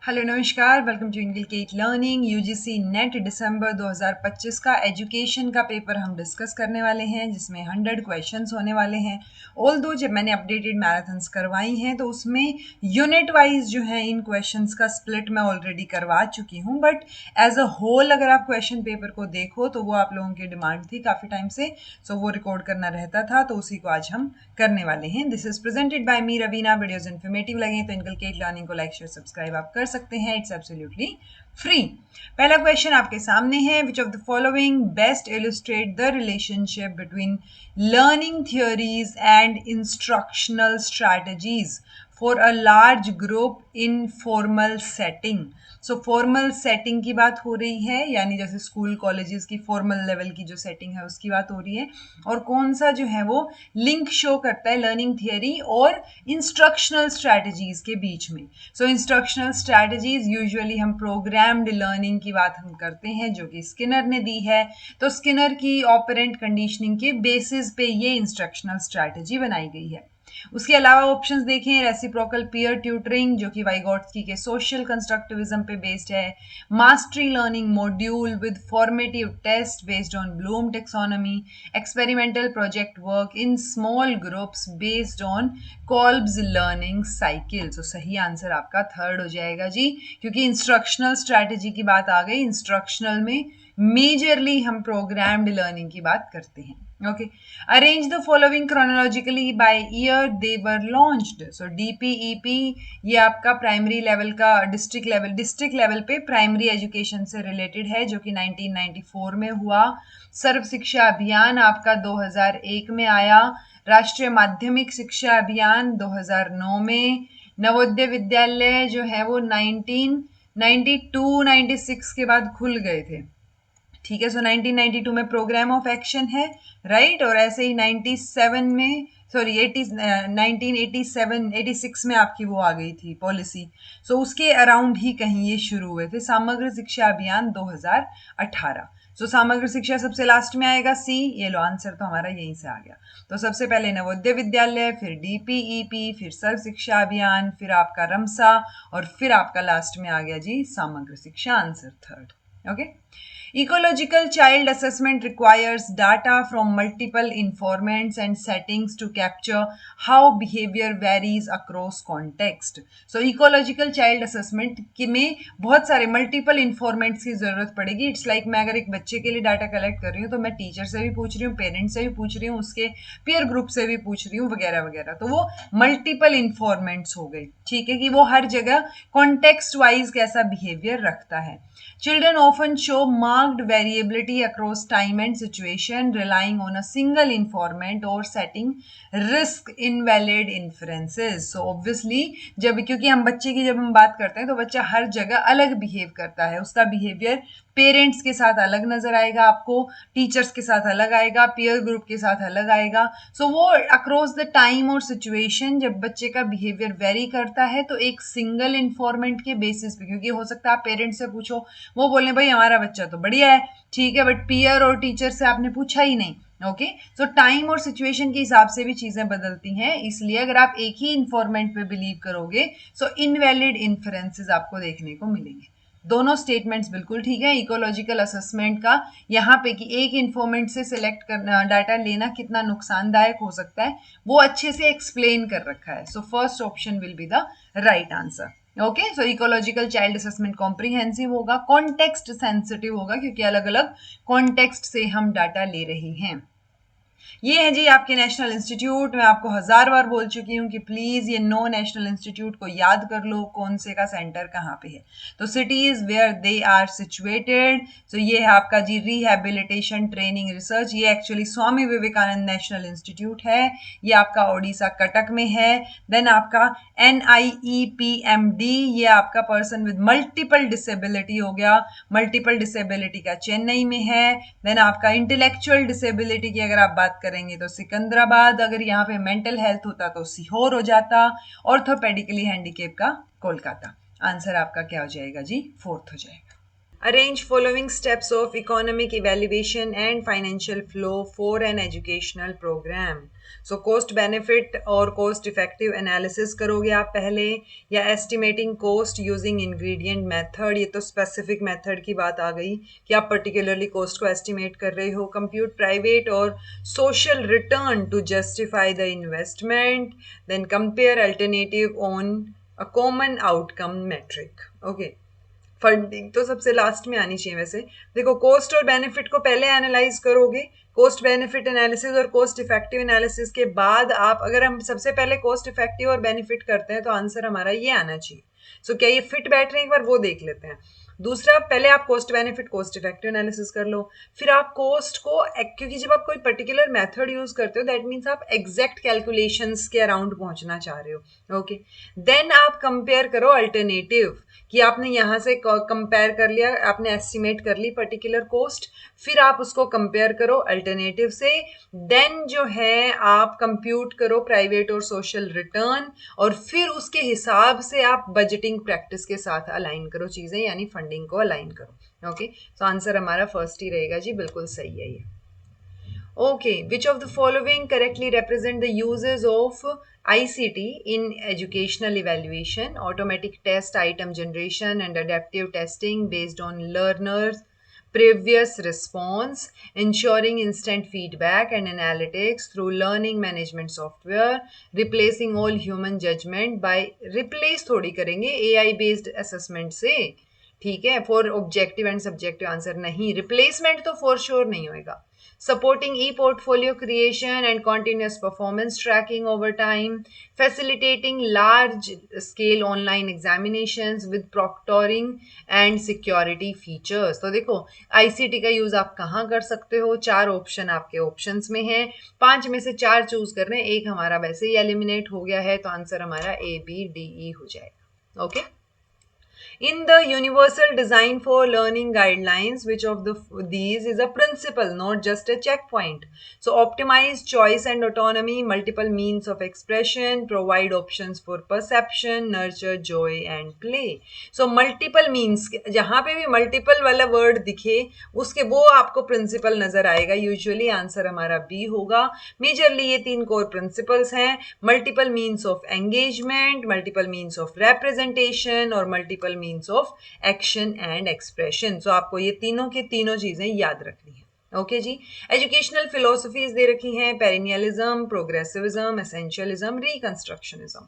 Hello नमस्कार, welcome to inculcate learning. UGC NET दिसंबर 2025 का एजुकेशन का पेपर हम डिस्कस करने वाले हैं, जिसमें 100 क्वेश्चंस होने वाले हैं। ऑल दो जब मैंने अपडेटेड मैराथन्स करवाई हैं तो उसमें यूनिट वाइज जो है इन क्वेश्चंस का स्प्लिट मैं ऑलरेडी करवा चुकी हूँ, बट एज अ होल अगर आप क्वेश्चन पेपर को देखो तो वो आप लोगों की डिमांड थी काफ़ी टाइम से, सो वो रिकॉर्ड करना रहता था, तो उसी को आज हम करने वाले हैं। This is presented by me Raveena. Videos informative लगे तो इनकलकेट लर्निंग को लाइक शेयर सब्सक्राइब आप कर सकते हैं। It's absolutely free. पहला क्वेश्चन आपके सामने है, विच of the following best illustrate the relationship between learning theories and instructional strategies for a large group in formal setting. So formal setting की बात हो रही है, यानी जैसे स्कूल कॉलेजेस की फॉर्मल लेवल की जो सेटिंग है उसकी बात हो रही है, और कौन सा जो है वो लिंक शो करता है लर्निंग थियरी और इंस्ट्रक्शनल स्ट्रैटेजीज के बीच में। सो इंस्ट्रक्शनल स्ट्रैटेजीज यूजुअली हम प्रोग्राम्ड लर्निंग की बात हम करते हैं, जो कि स्किनर ने दी है। तो स्किनर की ऑपरेंट कंडीशनिंग के बेसिस पे ये इंस्ट्रक्शनल स्ट्रैटेजी बनाई गई है। उसके अलावा ऑप्शंस देखें, रेसिप्रोकल पीयर ट्यूटरिंग जो कि वाइगोट्स्की के सोशल कंस्ट्रक्टिविज्म पे बेस्ड है, mastery learning module with formative test based on Bloom taxonomy, experimental project work in small groups based on Kolb's learning cycle. तो सही आंसर आपका थर्ड हो जाएगा जी, क्योंकि इंस्ट्रक्शनल स्ट्रैटेजी की बात आ गई। इंस्ट्रक्शनल में मेजरली हम प्रोग्राम्ड लर्निंग की बात करते हैं। Okay, arrange the following chronologically by year they were launched. So DPEP ये आपका प्राइमरी लेवल का डिस्ट्रिक्ट लेवल पे प्राइमरी एजुकेशन से रिलेटेड है, जो कि 1994 में हुआ। सर्व शिक्षा अभियान आपका 2001 में आया। राष्ट्रीय माध्यमिक शिक्षा अभियान 2009 में। नवोदय विद्यालय जो है वो 1992-96 के बाद खुल गए थे। ठीक है, सो 1992 में प्रोग्राम ऑफ एक्शन है, राइट। और ऐसे ही 97 में, सॉरी 1987 86 में आपकी वो आ गई थी पॉलिसी। सो उसके अराउंड ही कहीं ये शुरू हुए थे। समग्र शिक्षा अभियान 2018। सो समग्र शिक्षा सबसे लास्ट में आएगा, सी। ये लो आंसर तो हमारा यहीं से आ गया। तो सबसे पहले नवोदय विद्यालय, फिर डीपीईपी, फिर सर्व शिक्षा अभियान, फिर आपका रमसा, और फिर आपका लास्ट में आ गया जी समग्र शिक्षा, answer third. Okay. Ecological child assessment requires data from multiple informants and settings to capture how behavior varies across context. So ecological child assessment में बहुत सारे multiple informants की जरूरत पड़ेगी। इट्स लाइक मैं अगर एक बच्चे के लिए डाटा कलेक्ट कर रही हूँ तो मैं टीचर से भी पूछ रही हूँ, पेरेंट्स से भी पूछ रही हूँ, उसके पीयर ग्रुप से भी पूछ रही हूँ, वगैरह वगैरह। तो वो मल्टीपल इन्फॉर्मेंट्स हो गई, ठीक है, कि वो हर जगह कॉन्टेक्स्ट वाइज कैसा बिहेवियर रखता है। Children often show marked variability across time and situation, relying on a single informant or setting risk invalid inferences. So obviously क्योंकि हम बच्चे की जब हम बात करते हैं तो बच्चा हर जगह अलग बिहेव करता है। उसका बिहेवियर पेरेंट्स के साथ अलग नजर आएगा आपको, टीचर्स के साथ अलग आएगा, पीयर ग्रुप के साथ अलग आएगा। सो वो अक्रॉस द टाइम और सिचुएशन जब बच्चे का बिहेवियर वेरी करता है तो एक सिंगल इन्फॉर्मेंट के बेसिस पे, क्योंकि हो सकता है आप पेरेंट्स से पूछो, वो बोले भाई हमारा बच्चा तो बढ़िया है, ठीक है, बट पीयर और टीचर से आपने पूछा ही नहीं। ओके, सो टाइम और सिचुएशन के हिसाब से भी चीजें बदलती हैं, इसलिए अगर आप एक ही इन्फॉर्मेंट पे बिलीव करोगे सो इनवैलिड इन्फरेंसेस आपको देखने को मिलेंगे। दोनों स्टेटमेंट्स बिल्कुल ठीक है। इकोलॉजिकल असेसमेंट का यहाँ पे कि एक इन्फॉर्मेंट से सिलेक्ट करना, डाटा लेना कितना नुकसानदायक हो सकता है, वो अच्छे से एक्सप्लेन कर रखा है। So first option will be the right answer. Okay, so ecological child assessment comprehensive होगा, कॉन्टेक्स्ट सेंसिटिव होगा, क्योंकि अलग अलग कॉन्टेक्स्ट से हम डाटा ले रहे हैं। ये है जी आपके नेशनल इंस्टीट्यूट। मैं आपको 1000 बार बोल चुकी हूँ कि प्लीज ये नो नेशनल इंस्टीट्यूट को याद कर लो, कौन से का सेंटर कहाँ पे है। तो cities where they are situated, तो ये है आपका जी रिहैबिलिटेशन ट्रेनिंग रिसर्च। ये actually Swami Vivekananda national institute है, ये आपका ओडिशा कटक में है। देन आपका NIEPMD, ये आपका पर्सन विद मल्टीपल डिसेबिलिटी हो गया, मल्टीपल डिसेबिलिटी का चेन्नई में है। देन आपका इंटेलेक्चुअल डिसेबिलिटी की अगर आप बात करेंगे तो सिकंदराबाद, अगर यहाँ पे मेंटल हेल्थ होता तो सीहोर हो जाता, ऑर्थोपेडिकली हैंडीकेप का कोलकाता। आंसर आपका क्या हो जाएगा जी, फोर्थ हो जाएगा। Arrange following steps of economic evaluation and financial flow for an educational program. So cost benefit और cost effective analysis करोगे आप पहले, या estimating cost using ingredient method. ये तो specific method की बात आ गई कि आप particularly cost को estimate कर रहे हो. Compute private और social return to justify the investment. Then compare alternative on a common outcome metric. Okay. Funding तो सबसे लास्ट में आनी चाहिए वैसे. देखो, कॉस्ट और बेनिफिट को पहले एनालाइज करोगे, कॉस्ट बेनिफिट एनालिसिस और कॉस्ट इफेक्टिव एनालिसिस के बाद आप, अगर हम सबसे पहले कॉस्ट इफेक्टिव और बेनिफिट करते हैं तो आंसर हमारा ये आना चाहिए. सो क्या ये फिट बैठ रहे हैं, एक बार वो देख लेते हैं. दूसरा, पहले आप cost benefit cost effective analysis कर लो, फिर आप कॉस्ट को, क्योंकि जब आप कोई पर्टिकुलर मेथड यूज करते हो दैट मीन्स आप एग्जैक्ट कैलकुलेशंस के अराउंड पहुंचना चाह रहे हो. ओके, देन आप कंपेयर करो अल्टरनेटिव, कि आपने यहाँ से कंपेयर कर लिया, आपने एस्टिमेट कर ली पर्टिकुलर कॉस्ट, फिर आप उसको कंपेयर करो अल्टरनेटिव से. देन जो है आप कंप्यूट करो प्राइवेट और सोशल रिटर्न, और फिर उसके हिसाब से आप बजटिंग प्रैक्टिस के साथ अलाइन करो चीजें, यानी फंडिंग को अलाइन करो. ओके, सो आंसर हमारा फर्स्ट ही रहेगा जी, बिल्कुल सही है ये. Okay, which of the following correctly represent the uses of ICT in educational evaluation? Automatic test item generation and adaptive testing based on learners' previous response, ensuring instant feedback and analytics through learning management software, replacing all human judgment by replace थोड़ी करेंगे AI based assessment से. ठीक है, for objective and subjective answer नहीं, replacement तो for sure नहीं होएगा. Supporting e-portfolio creation and continuous performance tracking over time, facilitating large-scale online examinations with proctoring and security features. तो देखो, ICT का यूज आप कहाँ कर सकते हो, 4 ऑप्शन आपके ऑप्शंस में हैं, 5 में से 4 चूज कर रहे हैं, एक हमारा वैसे ही एलिमिनेट हो गया है, तो आंसर हमारा ABDE हो जाएगा. Okay. In the Universal Design for Learning Guidelines, which of these is a principle, not just a checkpoint? So, optimize choice and autonomy, multiple means of expression, provide options for perception, nurture joy and play. So, multiple means, जहाँ पे भी multiple वाला word दिखे, उसके वो आपको principle नजर आएगा. Usually आंसर हमारा B होगा. Majorly ये 3 core principles हैं, multiple means of engagement, multiple means of representation और multiple means of action and expression. So आपको ये तीनों की तीनों चीजें याद रखनी है. ओके जी. एजुकेशनल फिलोसफीज दे रखी हैं, perennialism, progressivism, essentialism, reconstructionism.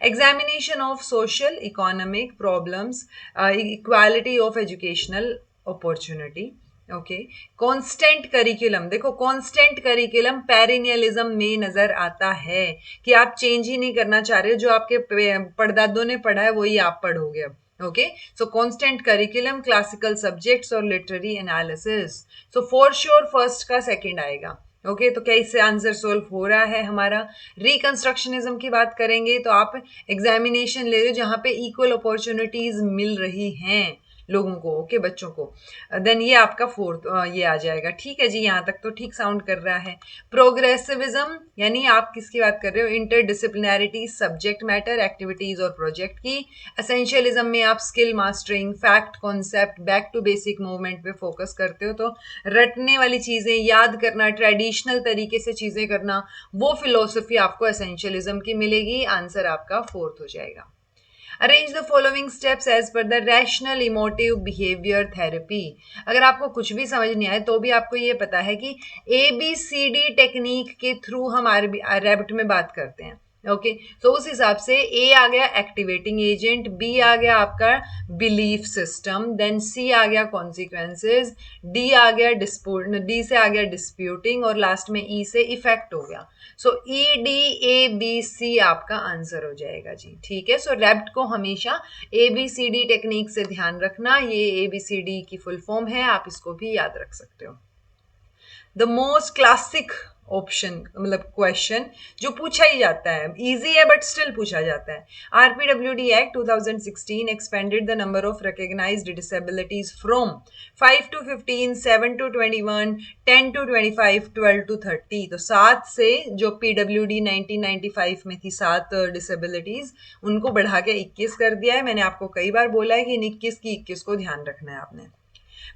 Examination of social economic problems, equality of educational opportunity. Okay, constant curriculum. देखो, कांस्टेंट करिकुलम पेरिनियलिज्म में नजर आता है कि आप चेंज ही नहीं करना चाह रहे हो, जो आपके परदादों ने पढ़ा है वही आप पढ़ोगे अब. Okay, so constant curriculum, classical subjects और literary analysis. So for sure first का सेकंड आएगा. ओके, तो क्या इससे आंसर सोल्व हो रहा है हमारा? रिकंस्ट्रक्शनिज्म की बात करेंगे तो आप एग्जामिनेशन ले रहे हो जहां पे इक्वल अपॉर्चुनिटीज मिल रही हैं लोगों को, ओके, बच्चों को. देन ये आपका फोर्थ ये आ जाएगा. ठीक है जी, यहाँ तक तो ठीक साउंड कर रहा है. प्रोग्रेसिविज्म यानी आप किसकी बात कर रहे हो? इंटरडिसिप्लिनैरिटी, सब्जेक्ट मैटर, एक्टिविटीज और प्रोजेक्ट की. एसेंशियलिज्म में आप skill mastering, fact, concept, back to basic movement पे फोकस करते हो. तो रटने वाली चीजें याद करना, ट्रेडिशनल तरीके से चीजें करना, वो फिलोसफी आपको एसेंशियलिज्म की मिलेगी. आंसर आपका फोर्थ हो जाएगा. Arrange the following steps as per the rational emotive behavior therapy. अगर आपको कुछ भी समझ नहीं आए तो भी आपको ये पता है कि ABCD टेक्निक के थ्रू हम रैबिट में बात करते हैं. ओके, तो उस हिसाब से ए आ गया एक्टिवेटिंग एजेंट, बी आ गया आपका बिलीफ सिस्टम, देन सी आ गया कॉन्सिक्वेंसेज, डी आ गया डी से आ गया डिस्प्यूटिंग, और लास्ट में ई से इफेक्ट हो गया. सो EDABC आपका आंसर हो जाएगा जी. ठीक है, सो रैप्ट को हमेशा ABCD टेक्निक से ध्यान रखना. ये ABCD की फुल फॉर्म है, आप इसको भी याद रख सकते हो. द मोस्ट क्लासिक ऑप्शन, मतलब क्वेश्चन जो पूछा ही जाता है, इजी है बट स्टिल पूछा जाता है. RPWD act 2016 expanded the number of recognised disabilities from 5 to 15, 7 to 21, 10 to 25, 12 to 30. तो 7 से जो PWD 1995 में थी 7 डिसेबिलिटीज, उनको बढ़ा के 21 कर दिया है. मैंने आपको कई बार बोला है कि इन 21 की 21 को ध्यान रखना है आपने.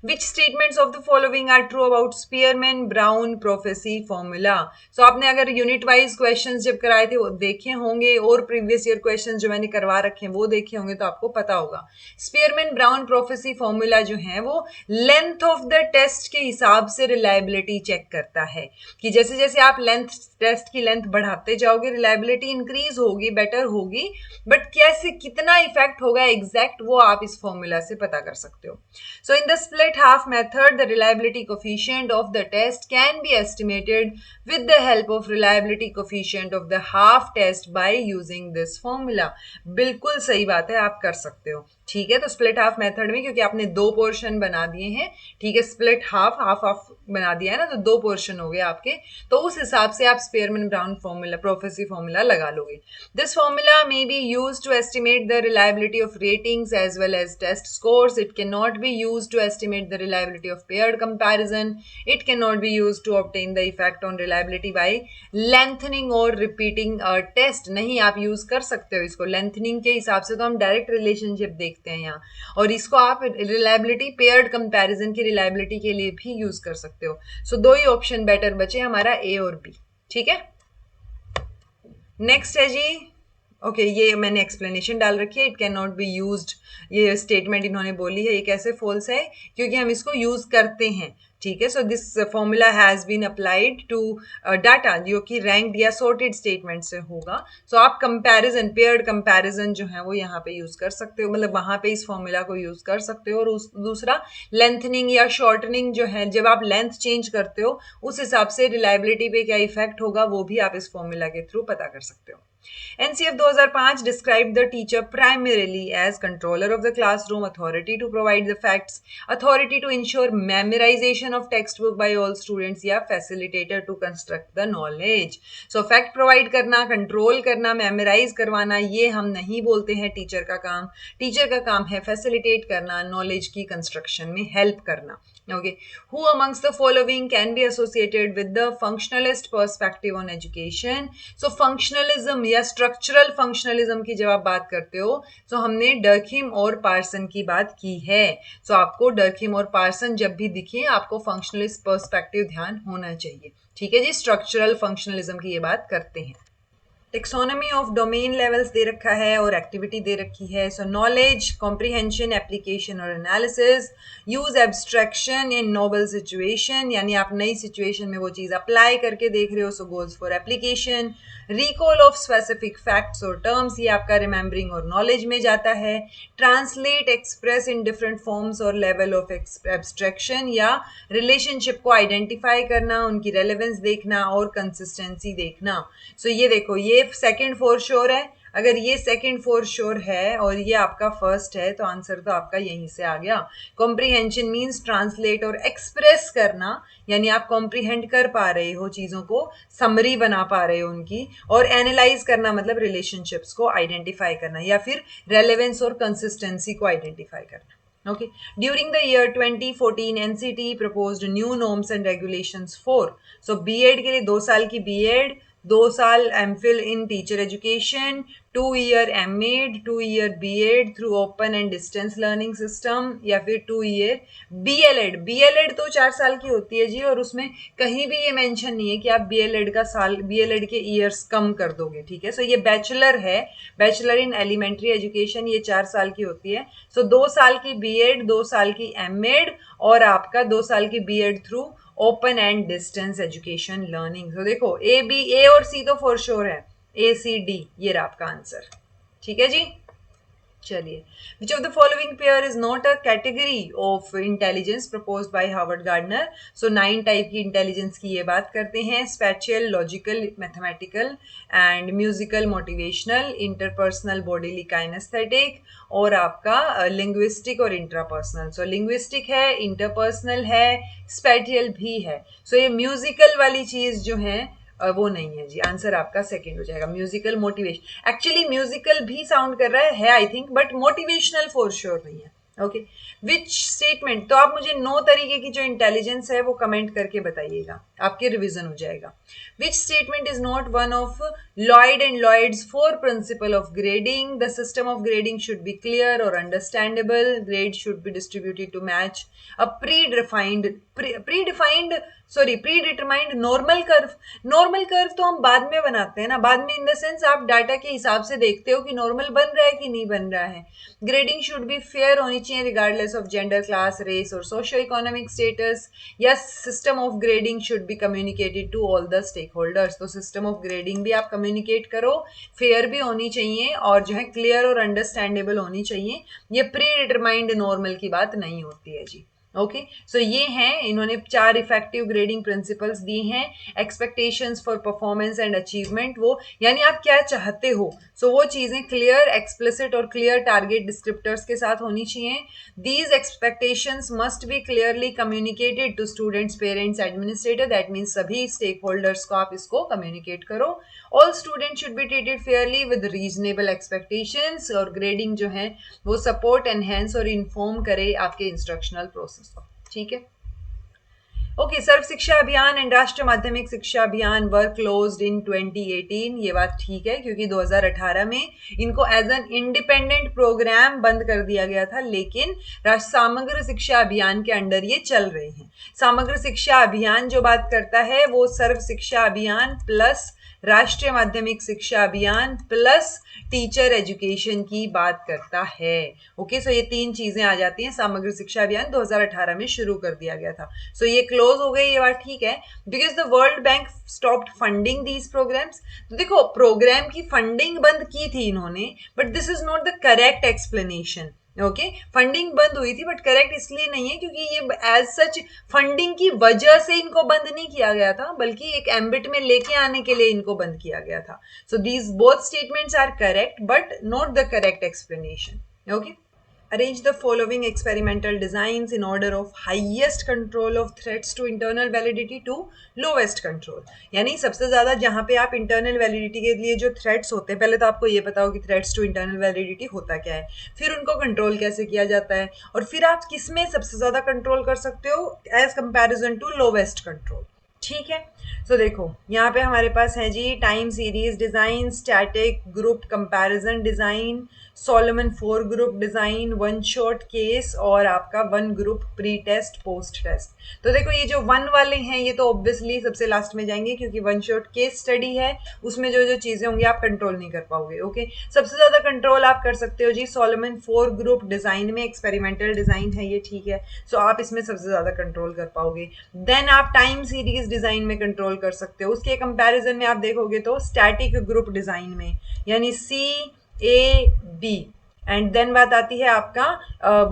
Which statements of the following are true about Spearman Brown prophecy formula. So आपने अगर यूनिट वाइज क्वेश्चन जब कराए थे वो देखे होंगे, और प्रीवियस ईयर क्वेश्चन जो मैंने करवा रखे हैं वो देखे होंगे, तो आपको पता होगा स्पीयरमैन ब्राउन प्रोफेसी फॉर्मूला जो है वो लेंथ ऑफ द टेस्ट के हिसाब से रिलायबिलिटी चेक करता है, कि जैसे जैसे आप टेस्ट की लेंथ बढ़ाते जाओगे रिलायबिलिटी इंक्रीज होगी, बेटर होगी, बट कैसे कितना इफेक्ट होगा एग्जैक्ट वो आप इस फॉर्मूला से पता कर सकते हो। So in the split half method the reliability coefficient of the test can be estimated with the help of reliability coefficient of the half test by using this formula. बिल्कुल सही बात है, आप कर सकते हो। ठीक है, तो स्प्लिट हाफ मेथड में क्योंकि आपने दो पोर्शन बना दिए हैं, ठीक है, स्प्लिट हाफ हाफ हाफ बना दिया है ना, तो दो पोर्शन हो गए आपके, तो उस हिसाब से आप Spearman Brown formula prophecy formula लगा लोगे। This formula may be used to estimate the reliability of ratings as well as test scores. It can not be used to estimate the reliability of paired comparison. It can not be used to obtain the effect on reliability by lengthening और repeating a test. नहीं, आप use कर सकते हो इसको lengthening के हिसाब से, तो हम डायरेक्ट रिलेशनशिप देखते हैं यहाँ, और इसको आप रिलायबिलिटी पेयर्ड कंपैरिजन की रिलायबिलिटी के लिए भी यूज कर सकते हो। सो दो ही ऑप्शन बेटर बचे हमारा, ए और बी। ठीक है, नेक्स्ट है जी, ओके ये मैंने एक्सप्लेनेशन डाल रखी है, it can not be used, ये स्टेटमेंट इन्होंने बोली है, ये कैसे फॉल्स है, क्योंकि हम इसको यूज करते हैं। ठीक है, so this formula has been applied to data जो कि रैंक्ड या सॉर्टेड स्टेटमेंट से होगा। सो आप कंपैरिजन, पेयर्ड कंपैरिजन जो है वो यहाँ पे यूज कर सकते हो, मतलब वहां पे इस फॉर्मूला को यूज कर सकते हो। और दूसरा लेंथनिंग या शॉर्टनिंग जो है, जब आप लेंथ चेंज करते हो उस हिसाब से रिलायबिलिटी पे क्या इफेक्ट होगा वो भी आप इस फॉर्मूला के थ्रू पता कर सकते हो। NCF 2005 described the teacher primarily as controller of the classroom, authority to provide the facts, authority to ensure memorization of textbook by all students, या facilitator to construct the knowledge. So fact provide करना, control करना, memorize करवाना, ये हम नहीं बोलते हैं teacher का काम। टीचर का काम है facilitate करना, knowledge की construction में help करना। Okay, who amongst the following can be associated with the functionalist perspective on education? So functionalism या structural functionalism की जब आप बात करते हो, तो हमने डर्खिम और पार्सन की बात की है। So आपको डर्खिम और पार्सन जब भी दिखे आपको functionalist perspective ध्यान होना चाहिए। ठीक है जी, structural functionalism की ये बात करते हैं। टेक्सोनॉमी ऑफ डोमेन लेवल्स दे रखा है और एक्टिविटी दे रखी है। सो नॉलेज, कॉम्प्रिहेंशन, एप्लीकेशन और एनालिसिस, यूज एब्स्ट्रैक्शन इन नोबल सिचुएशन, यानी आप नई सिचुएशन में वो चीज़ अप्लाई करके देख रहे हो, सो goals for application, recall of specific facts और टर्म्स, ये आपका रिमेंबरिंग और नॉलेज में जाता है। Translate, express in different forms और लेवल ऑफ एब्स्ट्रैक्शन, या रिलेशनशिप को आइडेंटिफाई करना, उनकी रेलेवेंस देखना और कंसिस्टेंसी देखना। सो ये देखो, ये सेकंड फोर श्योर है, अगर ये सेकंड फोर श्योर है और ये आपका फर्स्ट है तो आंसर तो आपका यहीं से आ गया। कॉम्प्रिहेंशन मीन्स ट्रांसलेट और एक्सप्रेस करना, यानी आप कॉम्प्रिहेंड कर पा रहे हो चीज़ों को, समरी बना पा रहे हो उनकी, और एनालाइज करना मतलब रिलेशनशिप्स को आइडेंटिफाई करना या फिर रेलेवेंस और कंसिस्टेंसी को आइडेंटिफाई करना। Okay. During the year 2014, NCT proposed new norms and regulations for, so B.Ed के लिए 2 साल की B.Ed, 2 साल MPhil in teacher education, 2-year M.Ed, 2-year B.Ed through open and distance learning system, या फिर 2-year B.LED। B.LED तो 4 साल की होती है जी, और उसमें कहीं भी ये मेंशन नहीं है कि आप B.LED का साल, B.LED के ईयर्स कम कर दोगे। ठीक है, सो ये बैचलर है, बैचलर इन एलिमेंट्री एजुकेशन, ये 4 साल की होती है। सो 2 साल की B.Ed, 2 साल की M.Ed और आपका 2 साल की B.Ed through open and distance education learning. तो देखो ए और सी तो फॉर श्योर है, ACD ये रहा आपका आंसर। ठीक है जी, चलिए, which of the following pair is not a category of intelligence proposed by Harvard Gardner. So 9 type की इंटेलिजेंस की ये बात करते हैं, spatial, logical, mathematical and musical, motivational, interpersonal, bodily kinesthetic, और आपका लिंग्विस्टिक और इंट्रापर्सनल। सो लिंग्विस्टिक है, इंटरपर्सनल है, स्पेटियल भी है। सो ये म्यूजिकल वाली चीज जो है वो नहीं है जी, आंसर आपका सेकंड हो जाएगा। म्यूजिकल, मोटिवेशन, एक्चुअली म्यूजिकल भी साउंड कर रहा है I think, but motivational for sure नहीं है। ओके, विच स्टेटमेंट, तो आप मुझे 9 तरीके की जो इंटेलिजेंस है वो कमेंट करके बताइएगा, आपके रिवीजन हो जाएगा. Which statement is not one of Lloyd and Lloyd's 4 principle of grading. The system of grading should be clear और understandable. Grade should be distributed to match a predetermined normal curve. Normal curve तो हम बाद में बनाते हैं ना, बाद में इन द सेंस आप डाटा के हिसाब से देखते हो कि नॉर्मल बन रहा है कि नहीं बन रहा है. ग्रेडिंग शुड बी फेयर होनी चाहिए regardless of gender, class, race और सोशो इकोनॉमिक स्टेटस. या system of grading should be communicated to all the stakeholders. तो सिस्टम ऑफ ग्रेडिंग भी आप कम्युनिकेट करो, फेयर भी होनी चाहिए और जो है क्लियर और अंडरस्टैंडेबल होनी चाहिए. ये प्री डिटरमाइंड नॉर्मल की बात नहीं होती है जी. ओके, सो ये हैं, इन्होंने 4 इफेक्टिव ग्रेडिंग प्रिंसिपल्स दिए हैं. Expectations for performance and achievement, वो यानी आप क्या चाहते हो, सो वो चीजें क्लियर, एक्सप्लिसिट और क्लियर टारगेट डिस्क्रिप्टर्स के साथ होनी चाहिए. These expectations must be clearly communicated to students, parents, administrator. That means सभी स्टेक होल्डर्स को आप इसको कम्युनिकेट करो. All student should be treated fairly with reasonable expectations. और ग्रेडिंग जो है वो सपोर्ट, एनहेंस और इन्फॉर्म करे आपके इंस्ट्रक्शनल प्रोसेस को. ठीक है, ओके. सर्व शिक्षा अभियान एंड राष्ट्रीय माध्यमिक शिक्षा अभियान वर क्लोज्ड इन 2018. ये बात ठीक है क्योंकि 2018 में इनको एज एन इंडिपेंडेंट प्रोग्राम बंद कर दिया गया था, लेकिन समग्र शिक्षा अभियान के अंडर ये चल रहे हैं. समग्र शिक्षा अभियान जो बात करता है वो सर्व शिक्षा अभियान प्लस राष्ट्रीय माध्यमिक शिक्षा अभियान प्लस टीचर एजुकेशन की बात करता है. ओके, सो ये 3 चीजें आ जाती हैं. समग्र शिक्षा अभियान 2018 में शुरू कर दिया गया था. सो ये क्लोज हो गई, ये बात ठीक है, because the World Bank stopped funding these programmes. तो देखो, प्रोग्राम की फंडिंग बंद की थी इन्होंने, but this is not the correct explanation. Okay, funding बंद हुई थी बट करेक्ट इसलिए नहीं है क्योंकि ये एज सच फंडिंग की वजह से इनको बंद नहीं किया गया था, बल्कि एक एम्बिट में लेके आने के लिए इनको बंद किया गया था. So these both statements are correct but not the correct explanation. Okay, arrange the following experimental designs in order of highest control of threats to internal validity to lowest control. यानी सबसे ज्यादा जहां पे आप इंटरनल वैलिडिटी के लिए जो threats होते हैं, पहले तो आपको ये पता हो कि थ्रेट्स टू इंटरनल वैलिडिटी होता क्या है, फिर उनको कंट्रोल कैसे किया जाता है, और फिर आप किसमें सबसे ज्यादा कंट्रोल कर सकते हो as comparison to lowest control. ठीक है, सो देखो यहाँ पे हमारे पास है जी time series design, static group comparison design, Solomon 4 group design, 1 shot case और आपका 1 group pre test post test. तो देखो ये जो 1 वाले हैं ये तो ऑब्वियसली सबसे लास्ट में जाएंगे क्योंकि 1 शॉट केस स्टडी है, उसमें जो जो चीजें होंगी आप कंट्रोल नहीं कर पाओगे. ओके, सबसे ज्यादा कंट्रोल आप कर सकते हो जी सोलोमन 4 ग्रुप डिजाइन में, एक्सपेरिमेंटल डिजाइन है ये, ठीक है, सो आप इसमें सबसे ज्यादा कंट्रोल कर पाओगे. देन आप टाइम सीरीज डिजाइन में कंट्रोल कर सकते हो. उसके कंपैरिजन में आप देखोगे तो स्टैटिक ग्रुप डिजाइन में, यानी CAB, एंड देन बात आती है आपका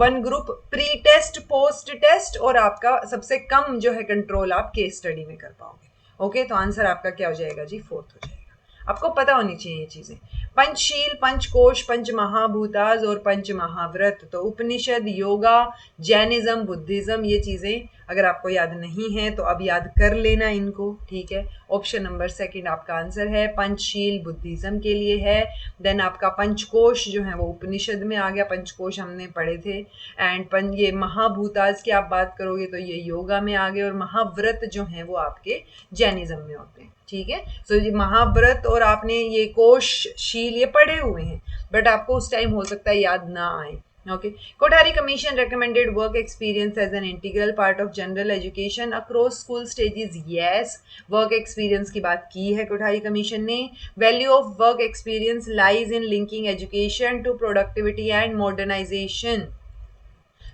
1 group pre test post test, और आपका सबसे कम जो है कंट्रोल आप केस स्टडी में कर पाओगे. ओके, तो आंसर आपका क्या हो जाएगा जी, 4th हो जाएगा. आपको पता होनी चाहिए ये चीजें. पंचशील, पंचकोश, पंच महाभूताज और पंच महाव्रत. तो उपनिषद, योगा, जैनिज्म, बुद्धिज्म, ये चीजें अगर आपको याद नहीं है तो अब याद कर लेना इनको. ठीक है, ऑप्शन नंबर 2 आपका आंसर है. पंचशील बुद्धिज्म के लिए है. देन आपका पंचकोश जो है वो उपनिषद में आ गया, पंचकोश हमने पढ़े थे. एंड ये महाभूताज की आप बात करोगे तो ये योगा में आ गए, और महाव्रत जो है वो आपके जैनिज्म में होते हैं. ठीक है, सो ये महाव्रत और आपने ये कोशशील ये पढ़े हुए हैं, बट आपको उस टाइम हो सकता है याद ना आए. Okay. Kothari Commission recommended work experience as an integral part of general education across school stages. Yes, work experience की बात की है कोठारी कमीशन ने. Value of work experience lies in linking education to productivity and modernization.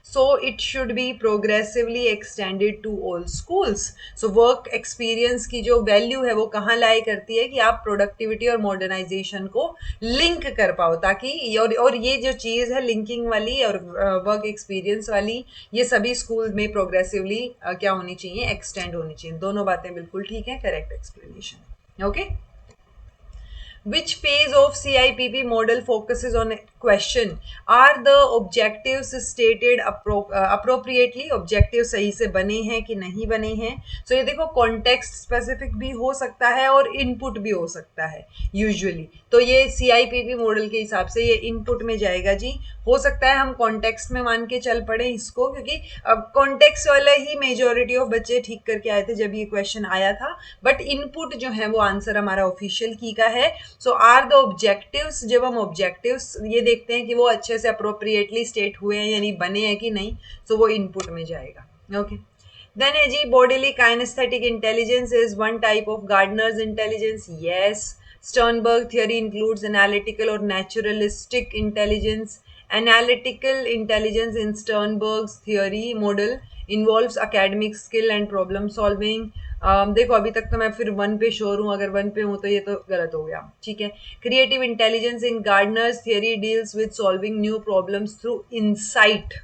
So it should be progressively extended to all schools. So work experience की जो value है वो कहाँ लाई करती है कि आप प्रोडक्टिविटी और मॉडर्नाइजेशन को लिंक कर पाओ, ताकि और ये जो चीज़ है लिंकिंग वाली और वर्क एक्सपीरियंस वाली, ये सभी स्कूल में प्रोग्रेसिवली क्या होनी चाहिए, एक्सटेंड होनी चाहिए. दोनों बातें बिल्कुल ठीक है, correct explanation. Okay, which phase of CIPP model focuses on question, are the objectives stated appropriately, objective सही से बने हैं कि नहीं बने हैं. सो ये देखो कॉन्टेक्स्ट स्पेसिफिक भी हो सकता है और इनपुट भी हो सकता है यूजुअली. तो ये CIPP मॉडल के हिसाब से ये इनपुट में जाएगा जी. हो सकता है हम कॉन्टेक्स्ट में मान के चल पड़े इसको, क्योंकि अब कॉन्टेक्स्ट वाले ही मेजोरिटी ऑफ बच्चे ठीक करके आए थे जब ये क्वेश्चन आया था, बट इनपुट जो है वो आंसर हमारा ऑफिशियल की का है. सो आर द ऑब्जेक्टिव्स, जब हम ऑब्जेक्टिव्स ये देखते हैं कि वो अच्छे से अप्रोप्रिएटली स्टेट हुए हैं यानी बने हैं कि नहीं, सो वो इनपुट में जाएगा. ओके. देन है जी bodily kinesthetic intelligence is one type of Gardner's intelligence. Yes. Sternberg theory includes analytical or naturalistic intelligence. Analytical intelligence in Sternberg's theory model involves academic skill and problem solving. देखो अभी तक तो मैं फिर 1 पे sure हूँ, अगर 1 पे हूँ तो ये तो गलत हो गया. ठीक है. Creative intelligence in Gardner's theory deals with solving new problems through insight.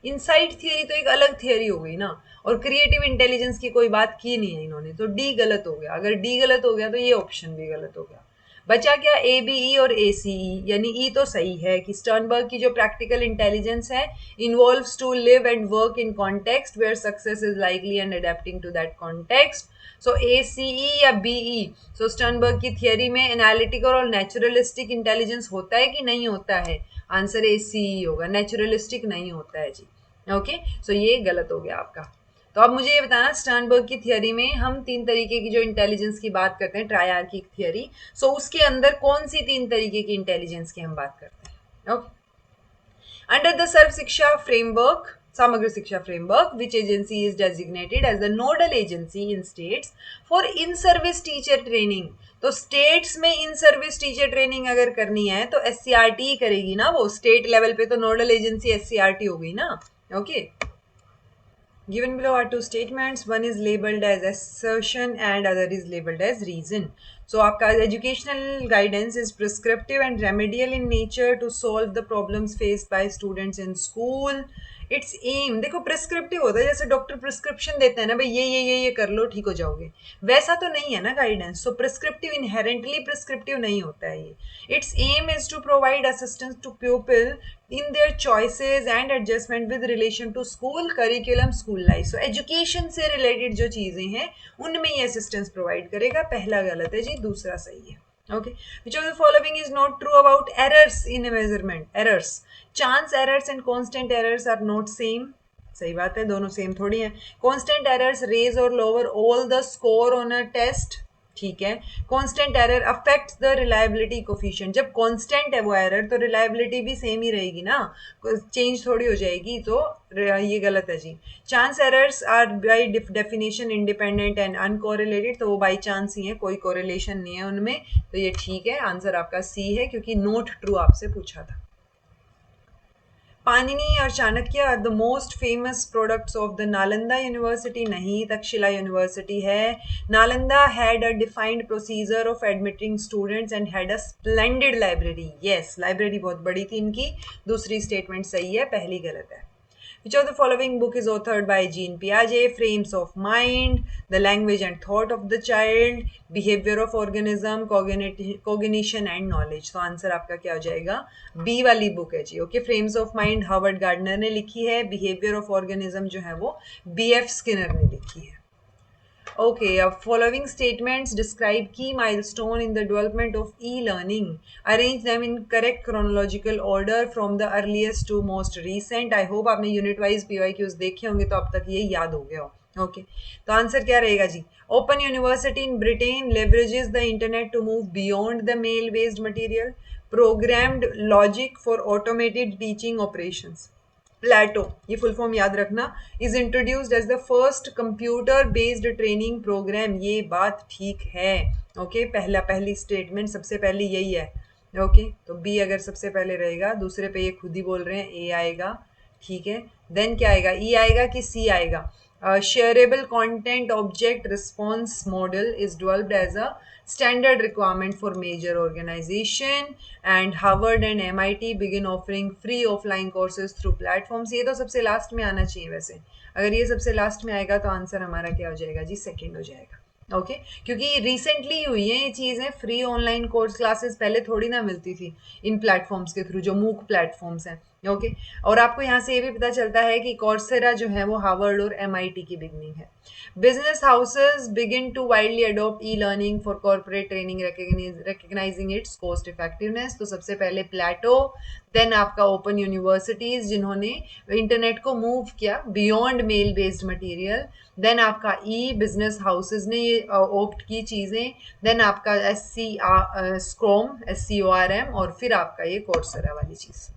Insight theory तो एक अलग थियरी हो गई ना, और क्रिएटिव इंटेलिजेंस की कोई बात की नहीं है इन्होंने, तो डी गलत हो गया. अगर डी गलत हो गया तो ये ऑप्शन भी गलत हो गया. बचा क्या ABE और ACE, यानी ई तो सही है कि स्टर्नबर्ग की जो प्रैक्टिकल इंटेलिजेंस है involves to live and work in context where success is likely and adapting to that context. So ACE या BE, सो स्टर्नबर्ग की थियरी में एनालिटिकल और नेचुरलिस्टिक इंटेलिजेंस होता है कि नहीं होता है? आंसर ACE होगा, नेचुरलिस्टिक नहीं होता है जी. ओके. सो ये गलत हो गया आपका. तो अब मुझे ये बताना, स्टर्नबर्ग की थियरी में हम 3 तरीके की जो इंटेलिजेंस की बात करते हैं, ट्रायआर्किक थियरी, सो उसके अंदर कौन सी 3 तरीके की इंटेलिजेंस की हम बात करते हैं? ओके. अंडर द सर्व शिक्षा framework, Samagra Shiksha framework, which agency is designated as the nodal agency in states for in service teacher training. तो स्टेट्स में इन सर्विस टीचर ट्रेनिंग अगर करनी है तो SCRT करेगी ना, वो स्टेट लेवल पे तो नोडल एजेंसी SCRT हो गई ना. Okay. Given below are 2 statements. One is labeled as assertion and other is labeled as reason. So आपका educational guidance is prescriptive and remedial in nature to solve the problems faced by students in school. Its aim, देखो prescriptive होता है, जैसे doctor prescription देते हैं ना, भाई ये कर लो ठीक हो जाओगे, वैसा तो नहीं है ना guidance. So prescriptive inherently prescriptive नहीं होता है ये. Its aim is to provide assistance to people in their choices and adjustment with relation to school curriculum, school life. So education से related जो चीज़ें हैं उनमें ये assistance provide करेगा. पहला गलत है जी, दूसरा सही है. Okay. Which of the following is not true about errors in a measurement? Errors. Chance errors and constant errors are not same. सही बात है, दोनों सेम थोड़ी हैं. Constant errors raise or lower all the score on a test. ठीक है. Constant error affects the reliability coefficient. जब constant है वो एरर तो रिलायबिलिटी भी सेम ही रहेगी ना, चेंज थोड़ी हो जाएगी, तो ये गलत है जी. Chance errors are by definition independent and uncorrelated, तो वो बाई चांस ही है, कोई कोरिलेशन नहीं है उनमें, तो ये ठीक है. आंसर आपका सी है क्योंकि नोट ट्रू आपसे पूछा था. पाणिनि और Chanakya are the most famous products of the Nalanda university. नहीं, तक्षशिला यूनिवर्सिटी है. Nalanda had a defined procedure of admitting students and had a splendid library. Yes, library बहुत बड़ी थी इनकी. दूसरी स्टेटमेंट सही है, पहली गलत है. Which of the following book is authored by Jean Piaget? Frames of Mind, The Language and Thought of the Child, Behavior of Organism, Cognition and Knowledge. तो आंसर आपका क्या हो जाएगा? बी वाली बुक है जी. Okay. Frames of mind Howard Gardner ने लिखी है. बिहेवियर ऑफ ऑर्गेनिज्म जो है वो BF स्किनर ने लिखी है. Okay, following statements describe key milestone in the development of e-learning. Arrange them in correct chronological order from the earliest to most recent. I hope आपने unit wise PYQs देखे होंगे तो अब तक ये याद हो गया हो. Okay, तो आंसर क्या रहेगा जी? Open University in Britain leverages the internet to move beyond the mail-based material. Programmed logic for automated teaching operations. प्लेटो, ये फुल फॉर्म याद रखना, is introduced as the first computer based training programme. ये बात ठीक है. Okay. पहली statement सबसे पहले यही है. ओके. तो बी अगर सबसे पहले रहेगा, दूसरे पे ये खुद ही बोल रहे हैं, ए आएगा. ठीक है. देन क्या आएगा? ई आएगा कि सी आएगा? Sharable content object response model is developed as a standard requirement for major organization, and Harvard and MIT begin offering free offline courses through platforms. ये तो सबसे लास्ट में आना चाहिए. वैसे अगर ये सबसे लास्ट में आएगा तो आंसर हमारा क्या हो जाएगा जी? सेकंड हो जाएगा. ओके क्योंकि रिसेंटली हुई है ये चीज़ें, फ्री ऑनलाइन कोर्स क्लासेस पहले थोड़ी ना मिलती थी इन प्लेटफॉर्म्स के थ्रू, जो मूक प्लेटफॉर्म्स हैं। ओके और आपको यहाँ से ये भी पता चलता है कि कॉर्सेरा जो है वो हार्वर्ड और एमआईटी की बिगनिंग है। Business houses begin to widely adopt e learning for corporate training, recognising its cost effectiveness. तो सबसे पहले प्लेटो, देन आपका ओपन यूनिवर्सिटीज जिन्होंने इंटरनेट को मूव किया beyond mail based material, then आपका ई बिजनेस हाउसेज ने ये ओप्ट की चीज़ें, देन आपका SCORM और फिर आपका ये कोर्सेरा वाली चीज़।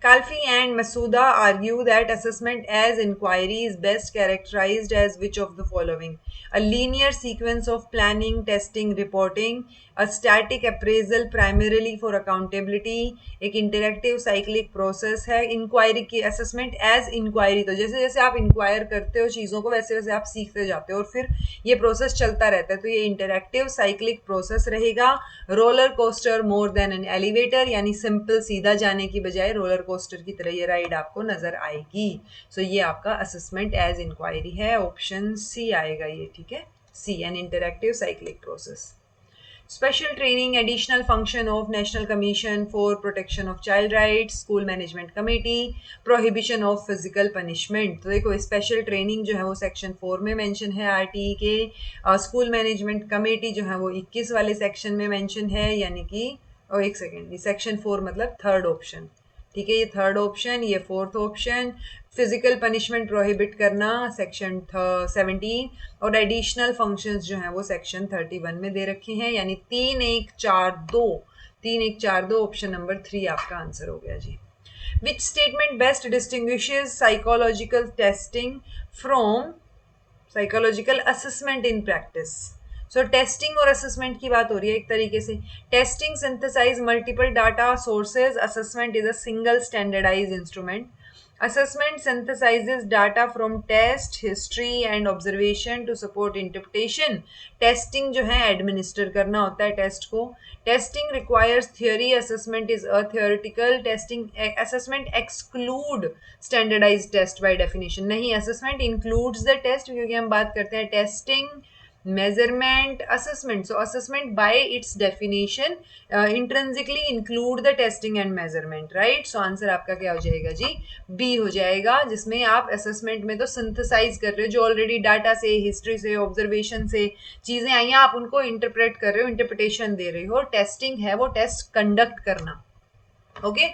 Kalfi and Masuda argue that assessment as inquiry is best characterized as which of the following: a linear sequence of planning, testing, reporting, a static appraisal primarily for accountability, एक interactive cyclic process है। inquiry की assessment as inquiry, तो जैसे जैसे आप inquire करते हो चीज़ों को वैसे वैसे आप सीखते जाते हो और फिर ये प्रोसेस चलता रहता है, तो ये इंटरैक्टिव साइक्लिक प्रोसेस रहेगा। Roller coaster more than an elevator, यानी सिंपल सीधा जाने की बजाय रोलर कोस्टर की तरह ये राइड आपको नजर आएगी। सो ये आपका असेसमेंट एज इंक्वायरी है, ऑप्शन सी आएगा ये, ठीक है, C an interactive cyclic process. Special training, additional function of National Commission for Protection of Child Rights, School Management Committee, prohibition of physical punishment। तो देखो स्पेशल ट्रेनिंग जो है वो सेक्शन 4 में मेंशन है आरटीई के, स्कूल मैनेजमेंट कमेटी जो है वो 21 वाले सेक्शन में मेंशन है, यानी कि एक सेकेंड, सेक्शन 4 मतलब थर्ड ऑप्शन, ठीक है, ये थर्ड ऑप्शन, ये fourth option. Physical punishment prohibit करना सेक्शन 17 और एडिशनल फंक्शंस जो हैं वो सेक्शन 31 में दे रखे हैं, यानी 3 1 4 2, 3 1 4 2 ऑप्शन नंबर 3 आपका आंसर हो गया जी। Which statement best distinguishes psychological testing from psychological assessment in practice. So testing और असेसमेंट की बात हो रही है एक तरीके से। Testing synthesizes multiple data sources, assessment is a single standardized instrument. Assessment synthesizes data from test, history and observation to support interpretation. Testing जो है administer करना होता है टेस्ट को। Testing requires theory, assessment is a theoretical. Testing assessment exclude standardized test by definition. नहीं, assessment includes the test क्योंकि हम बात करते हैं testing, measurement, assessment. So assessment by its definition intrinsically include the testing and measurement, right? So answer आपका क्या हो जाएगा जी, बी हो जाएगा, जिसमें आप असेसमेंट में तो सिंथेसाइज कर रहे हो जो ऑलरेडी डाटा से, हिस्ट्री से, ऑब्जर्वेशन से चीजें आई हैं, आप उनको इंटरप्रेट कर रहे हो, इंटरप्रिटेशन दे रहे हो। टेस्टिंग है वो टेस्ट कंडक्ट करना, okay.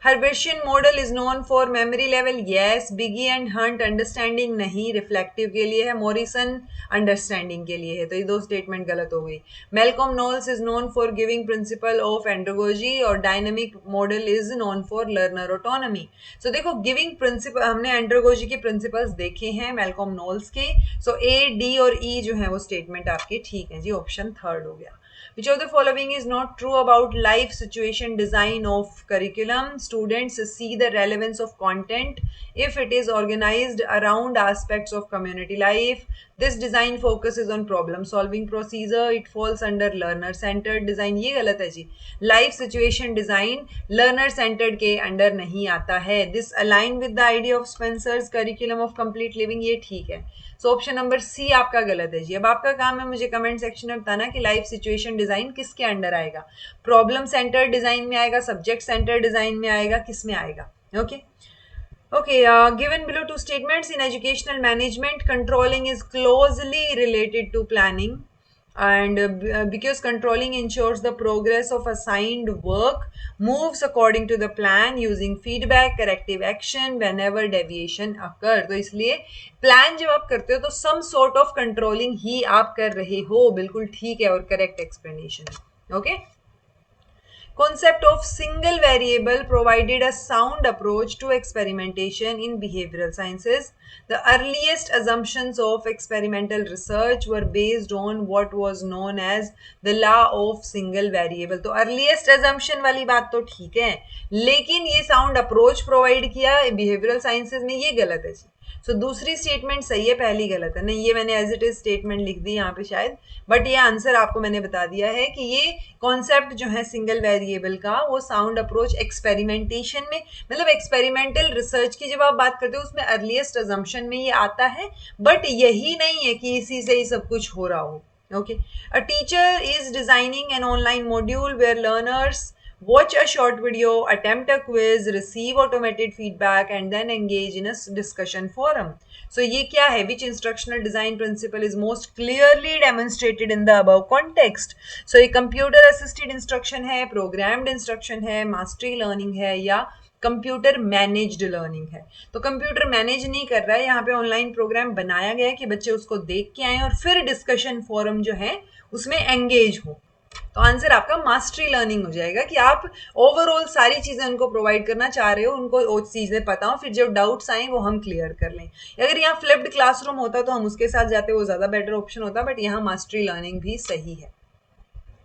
Herbartian model is known for memory level, yes. Bigge and Hunt understanding नहीं, रिफ्लेक्टिव के लिए है। मॉरिसन अंडरस्टैंडिंग के लिए है, तो ये दो स्टेटमेंट गलत हो गई। Malcolm Knowles is known for giving principle of andragogy और dynamic model is known for learner autonomy. So देखो गिविंग प्रिंसिपल, हमने एंड्रोगोजी के प्रिंसिपल्स देखे हैं मेलकॉम नोल्स के। सो ए, डी और ई जो है वो स्टेटमेंट आपके ठीक है जी, ऑप्शन थर्ड हो गया। Which of the following is not true about life situation design of curriculum? Students see the relevance of content if it is organized around aspects of community life. This design focuses on problem solving procedure. It falls under learner centered design. ये गलत है जी, life situation design learner centered के under नहीं आता है। This align with the idea of Spencer's curriculum of complete living, ये ठीक है। सो ऑप्शन नंबर सी आपका गलत है जी। अब आपका काम है मुझे कमेंट सेक्शन में बताना कि लाइफ सिचुएशन डिजाइन किसके अंडर आएगा, प्रॉब्लम सेंटर डिजाइन में आएगा, सब्जेक्ट सेंटर डिजाइन में आएगा, किस में आएगा, okay. Given below two statements in educational management, controlling is closely related to planning, and because controlling ensures the progress of assigned work moves according to the plan using feedback, corrective action whenever deviation occur. तो इसलिए plan जब आप करते हो तो some sort of controlling ही आप कर रहे हो, बिल्कुल ठीक है और करेक्ट एक्सप्लेनेशन है, okay. Concept of single variable provided a sound approach to experimentation in behavioral sciences. The earliest assumptions of experimental research were based on what was known as the law of single variable. तो earliest assumption वाली बात तो ठीक है, लेकिन ये sound approach provide किया behavioral sciences में, ये गलत है जी। सो दूसरी स्टेटमेंट सही है, पहली गलत है। नहीं, ये मैंने एज इट इज स्टेटमेंट लिख दी यहाँ पे शायद, बट ये आंसर आपको मैंने बता दिया है कि ये कॉन्सेप्ट जो है सिंगल वेरिएबल का, वो साउंड अप्रोच एक्सपेरिमेंटेशन में, मतलब एक्सपेरिमेंटल रिसर्च की जब आप बात करते हो उसमें अर्लीस्ट अजम्पशन में ये आता है, बट यही नहीं है कि इसी से ही सब कुछ हो रहा हो। Okay, a teacher is designing an online module where learners watch a short video, attempt a quiz, receive automated feedback, and then engage in a discussion forum. So ये क्या है? Which instructional design principle is most clearly demonstrated in the above context? So ये computer assisted instruction है, programmed instruction है, mastery learning है, या computer managed learning है? तो कंप्यूटर मैनेज नहीं कर रहा है, यहाँ पे ऑनलाइन प्रोग्राम बनाया गया है कि बच्चे उसको देख के आए और फिर डिस्कशन फोरम जो है उसमें एंगेज हो। तो आंसर आपका मास्टरी लर्निंग हो जाएगा कि आप ओवरऑल सारी चीजें उनको प्रोवाइड करना चाह रहे हो, उनको वो चीजें पता हो, फिर जब डाउट्स आए वो हम क्लियर कर लें। अगर यहाँ फ्लिप्ड क्लासरूम होता तो हम उसके साथ जाते, वो ज्यादा बेटर ऑप्शन होता, बट यहाँ मास्टरी लर्निंग भी सही है।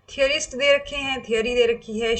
थियरिस्ट दे रखे हैं, थियरी दे रखी है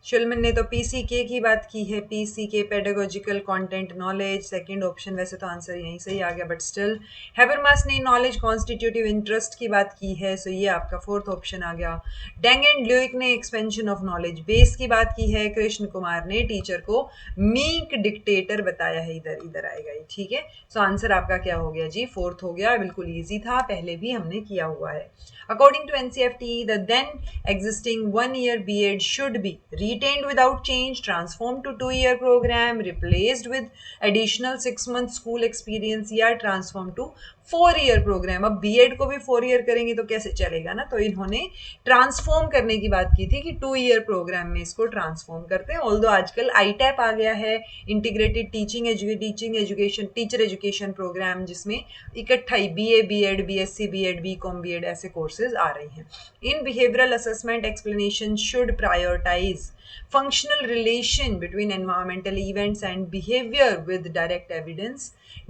शुलमन ने तो पीसीके की बात की है, PCK pedagogical content knowledge, second option, वैसे तो आंसर यहीं सही आ गया बट स्टिल। हैबरमास ने नॉलेज कॉन्स्टिट्यूटिव इंटरेस्ट की बात की है, सो ये आपका फोर्थ ऑप्शन आ गया। डेंग एंड ल्यूइक ने एक्सपेंशन ऑफ नॉलेज बेस की बात की है, कृष्ण कुमार ने टीचर को मीक डिक्टेटर बताया है, इधर आएगा ये, ठीक है। सो आंसर आपका क्या हो गया जी? फोर्थ हो गया, बिल्कुल ईजी था, पहले भी हमने किया हुआ है। According to NCFT, the then existing 1-year B.Ed should be retained without change, transformed to 2-year program, replaced with additional 6-month school experience, या transformed to 4-year program। अब B.Ed को भी 4 ईयर करेंगे तो कैसे चलेगा ना, तो इन्होंने ट्रांसफॉर्म करने की बात की थी कि 2-year प्रोग्राम में इसको ट्रांसफॉर्म करते हैं। ऑल्दो आजकल ITAP आ गया है, integrated teaching education teacher education programme, जिसमें इकट्ठा ही BA B.Ed BSc B.Ed BCom B.Ed ऐसे कोर्सेज आ रहे हैं। In behavioural assessment explanation should prioritise functional relation between environmental events and behavior with direct evidence,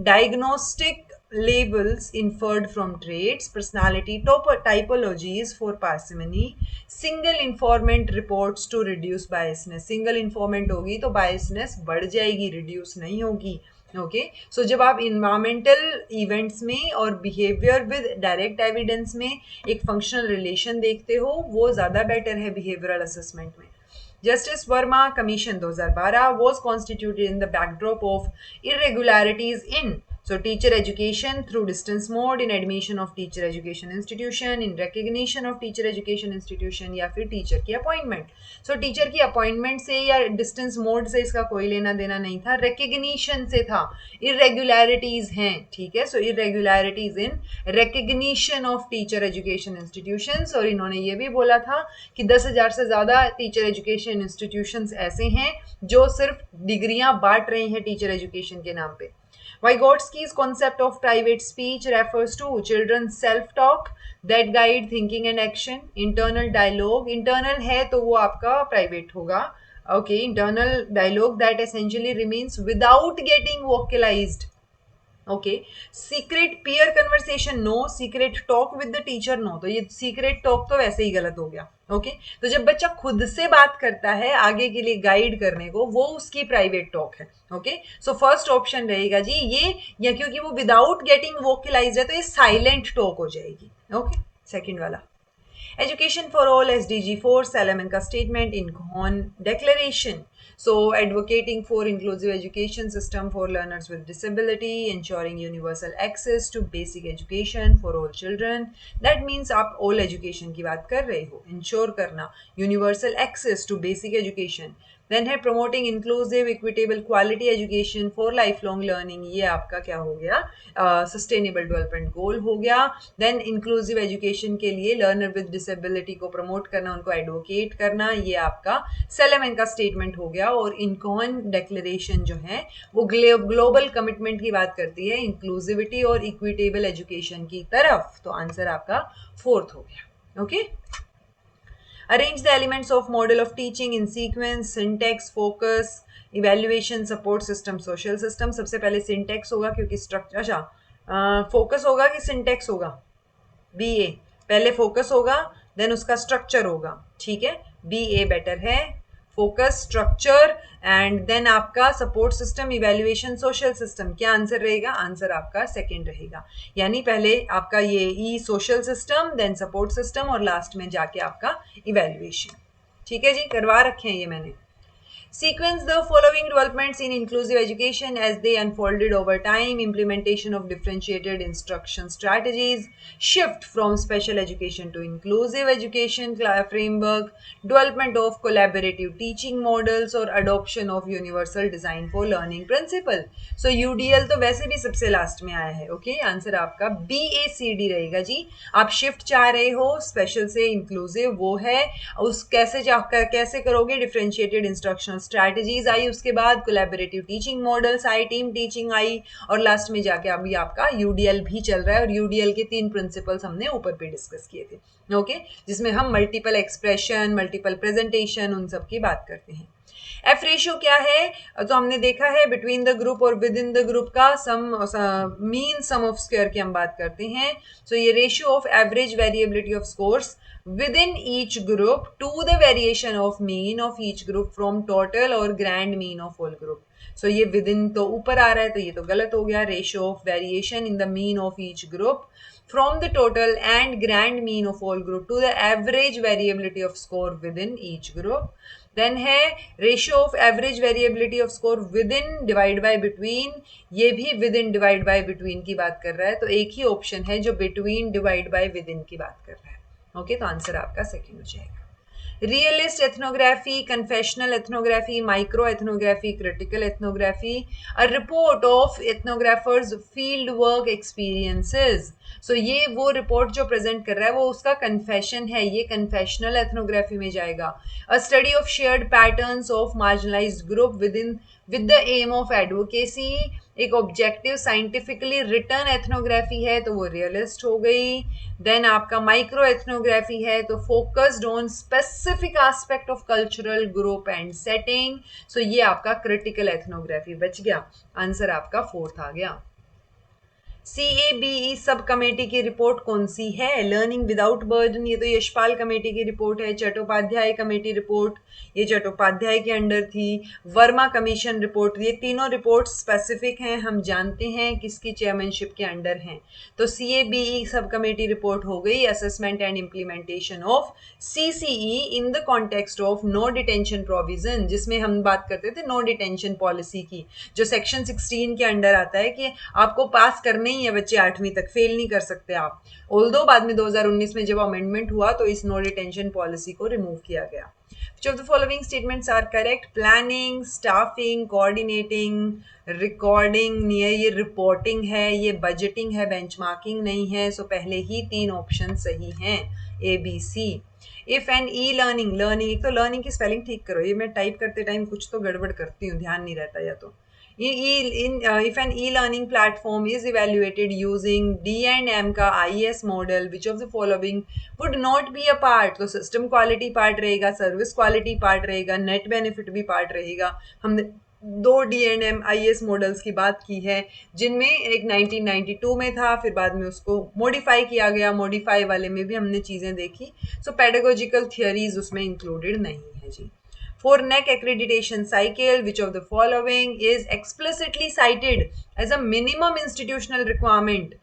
diagnostic labels inferred from traits, personality typologies for parsimony, single informant reports to reduce biasness। single informant होगी तो biasness बढ़ जाएगी, reduce नहीं होगी। Okay, सो जब आप environmental events में और बिहेवियर विद डायरेक्ट एविडेंस में एक फंक्शनल रिलेशन देखते हो, वो ज़्यादा बेटर है बिहेवियरल असेसमेंट में। Justice Verma Commission 2012 was constituted in the backdrop of irregularities in teacher education through distance mode, in admission of teacher education institution, in recognition of teacher education institution, या फिर teacher की appointment. Teacher की appointment से या distance mode से इसका कोई लेना देना नहीं था, रिकग्निशन से था। इरेगुलरिटीज हैं, ठीक है। Irregularities in recognition of teacher education institutions, और इन्होंने ये भी बोला था कि 10,000 से ज़्यादा टीचर एजुकेशन इंस्टीट्यूशंस ऐसे हैं जो सिर्फ डिग्रियां बांट रहे हैं टीचर एजुकेशन के नाम पे। Vygotsky's concept of private speech refers to children's self-talk that guide thinking and action, internal dialogue, internal है तो वो आपका private होगा, okay, internal dialogue that essentially remains without getting vocalized, okay. Secret peer conversation no, secret talk with the teacher no, तो ये secret talk तो वैसे ही गलत हो गया, ओके। तो जब बच्चा खुद से बात करता है आगे के लिए गाइड करने को, वो उसकी प्राइवेट टॉक है, ओके। सो फर्स्ट ऑप्शन रहेगा जी ये, या क्योंकि वो विदाउट गेटिंग वोकलाइज है तो ये साइलेंट टॉक हो जाएगी, ओके। सेकेंड वाला Education for All SDG 4 Salamanca Statement in Ghon Declaration. So advocating for inclusive education system for learners with disability, ensuring universal access to basic education for all children. That means आप all education की बात कर रहे हो, ensure करना universal access to basic education. Then है promoting inclusive equitable quality education for lifelong learning, ये आपका क्या हो गया, सस्टेनेबल डेवलपमेंट गोल हो गया। देन इंक्लूसिव एजुकेशन के लिए लर्नर विद डिसेबिलिटी को प्रमोट करना, उनको एडवोकेट करना, ये आपका सेलेमेंका स्टेटमेंट हो गया। और इनकॉन डेक्लेरेशन जो है वो ग्लोबल कमिटमेंट की बात करती है इंक्लूसिविटी और इक्विटेबल एजुकेशन की तरफ, तो आंसर आपका फोर्थ हो गया, okay. Arrange the elements of model of teaching in sequence, syntax, focus, evaluation, support system, social system। सबसे पहले syntax होगा क्योंकि स्ट्रक्चर, अच्छा फोकस होगा कि syntax होगा, BA पहले फोकस होगा देन उसका स्ट्रक्चर होगा, ठीक है, BA बेटर है। फोकस, स्ट्रक्चर एंड देन आपका support system, evaluation, social system. क्या आंसर रहेगा? आंसर आपका सेकंड रहेगा, यानी पहले आपका ये E social system, then support system और लास्ट में जाके आपका इवेल्युएशन। ठीक है जी, करवा रखे हैं ये मैंने। Sequence the following developments in inclusive education as they unfolded over time: implementation of differentiated instruction strategies, shift from special education to inclusive education framework, development of collaborative teaching models और adoption of universal design for learning principle. So UDL तो वैसे भी सबसे last में आया है। Okay, answer आपका BACD रहेगा जी। आप शिफ्ट चाह रहे हो स्पेशल से इंक्लूसिव, वो है उस कैसे करोगे? डिफरेंशिएटेड इंस्ट्रक्शनल स्ट्रैटेजीज आई, उसके बाद collaborative teaching models I, team teaching I और लास्ट में जाके अभी आपका यूडीएल भी चल रहा है। और यूडीएल के 3 प्रिंसिपल्स हमने ऊपर पे डिस्कस किए थे। ओके, जिसमें हम मल्टीपल एक्सप्रेशन, मल्टीपल प्रेजेंटेशन, उन सब की बात करते हैं। एफ रेशियो क्या है? तो हमने देखा है बिटवीन द ग्रुप और विद इन द ग्रुप का मीन सम ऑफ स्क्वायर की हम बात करते हैं। सो ये ratio of average variability of scores within each group to the variation of mean of each group from total और grand mean of all group. So ये within तो ऊपर आ रहा है तो ये तो गलत हो गया। ratio of variation in the mean of each group from the total and grand mean of all group to the average variability of score within each group. Then है ratio of average variability off score with in divide by between, ये भी with in divide by between की बात कर रहा है। तो एक ही ऑप्शन है जो between divide by with in की बात कर रहा है। ओके, तो आंसर आपका सेकंड हो जाएगा। Realist ethnography, confessional ethnography, micro ethnography, critical ethnography, a report of ethnographers field work experiences. So ये वो रिपोर्ट जो प्रेजेंट कर रहा है वो उसका कन्फेशन है, ये कन्फेशनल एथनोग्राफी में जाएगा। A study of shared patterns of marginalised group with the aim of advocacy, एक ऑब्जेक्टिव साइंटिफिकली रिटर्न एथनोग्राफी है तो वो रियलिस्ट हो गई। देन आपका माइक्रो एथनोग्राफी है तो focused on specific aspect of cultural group and setting. So ये आपका क्रिटिकल एथनोग्राफी बच गया। आंसर आपका फोर्थ आ गया। CABE सब कमेटी की रिपोर्ट कौन सी है? लर्निंग विदाउट बर्डन, ये तो यशपाल कमेटी की रिपोर्ट है। चट्टोपाध्याय कमेटी रिपोर्ट, ये चट्टोपाध्याय के अंडर थी। वर्मा कमीशन रिपोर्ट, ये तीनों रिपोर्ट स्पेसिफिक हैं, हम जानते हैं किसकी चेयरमैनशिप के अंडर हैं। तो CABE सब कमेटी रिपोर्ट हो गई, assessment and implementation of CCE in the context of no detention provision, जिसमें हम बात करते थे नो डिटेंशन पॉलिसी की, जो सेक्शन 16 के अंडर आता है कि आपको पास करने ही है बच्चे 8वीं तक, फेल नहीं कर सकते आप। ऑल्दो बाद में 2019 में जब अमेंडमेंट हुआ तो इस नो डिटेंशन पॉलिसी को रिमूव किया गया। Which of the following statements are correct? Planning, staffing, coordinating, recording, ये रिपोर्टिंग है, ये बजटिंग है, बेंचमार्किंग नहीं है। सो पहले ही 3 ऑप्शन सही हैं, ABC। If and e learning, learning, एक तो लर्निंग की स्पेलिंग ठीक करो, ये मैं टाइप करते टाइम कुछ तो गड़बड़ करती हूँ, ध्यान नहीं रहता। या तो if an e-learning platform is evaluated using D&M का IES model, which of the following would not be a part? तो सिस्टम क्वालिटी पार्ट रहेगा, सर्विस क्वालिटी पार्ट रहेगा, नेट बेनिफिट भी पार्ट रहेगा। हमने 2 D&M IES मॉडल्स की बात की है, जिनमें एक 1992 में था, फिर बाद में उसको मॉडिफाई किया गया, मॉडिफाई वाले में भी हमने चीज़ें देखी। सो पेडागोजिकल थियरीज उसमें इंक्लूडेड नहीं है जी। For NAAC accreditation cycle, which of the following is explicitly cited as a minimum institutional requirement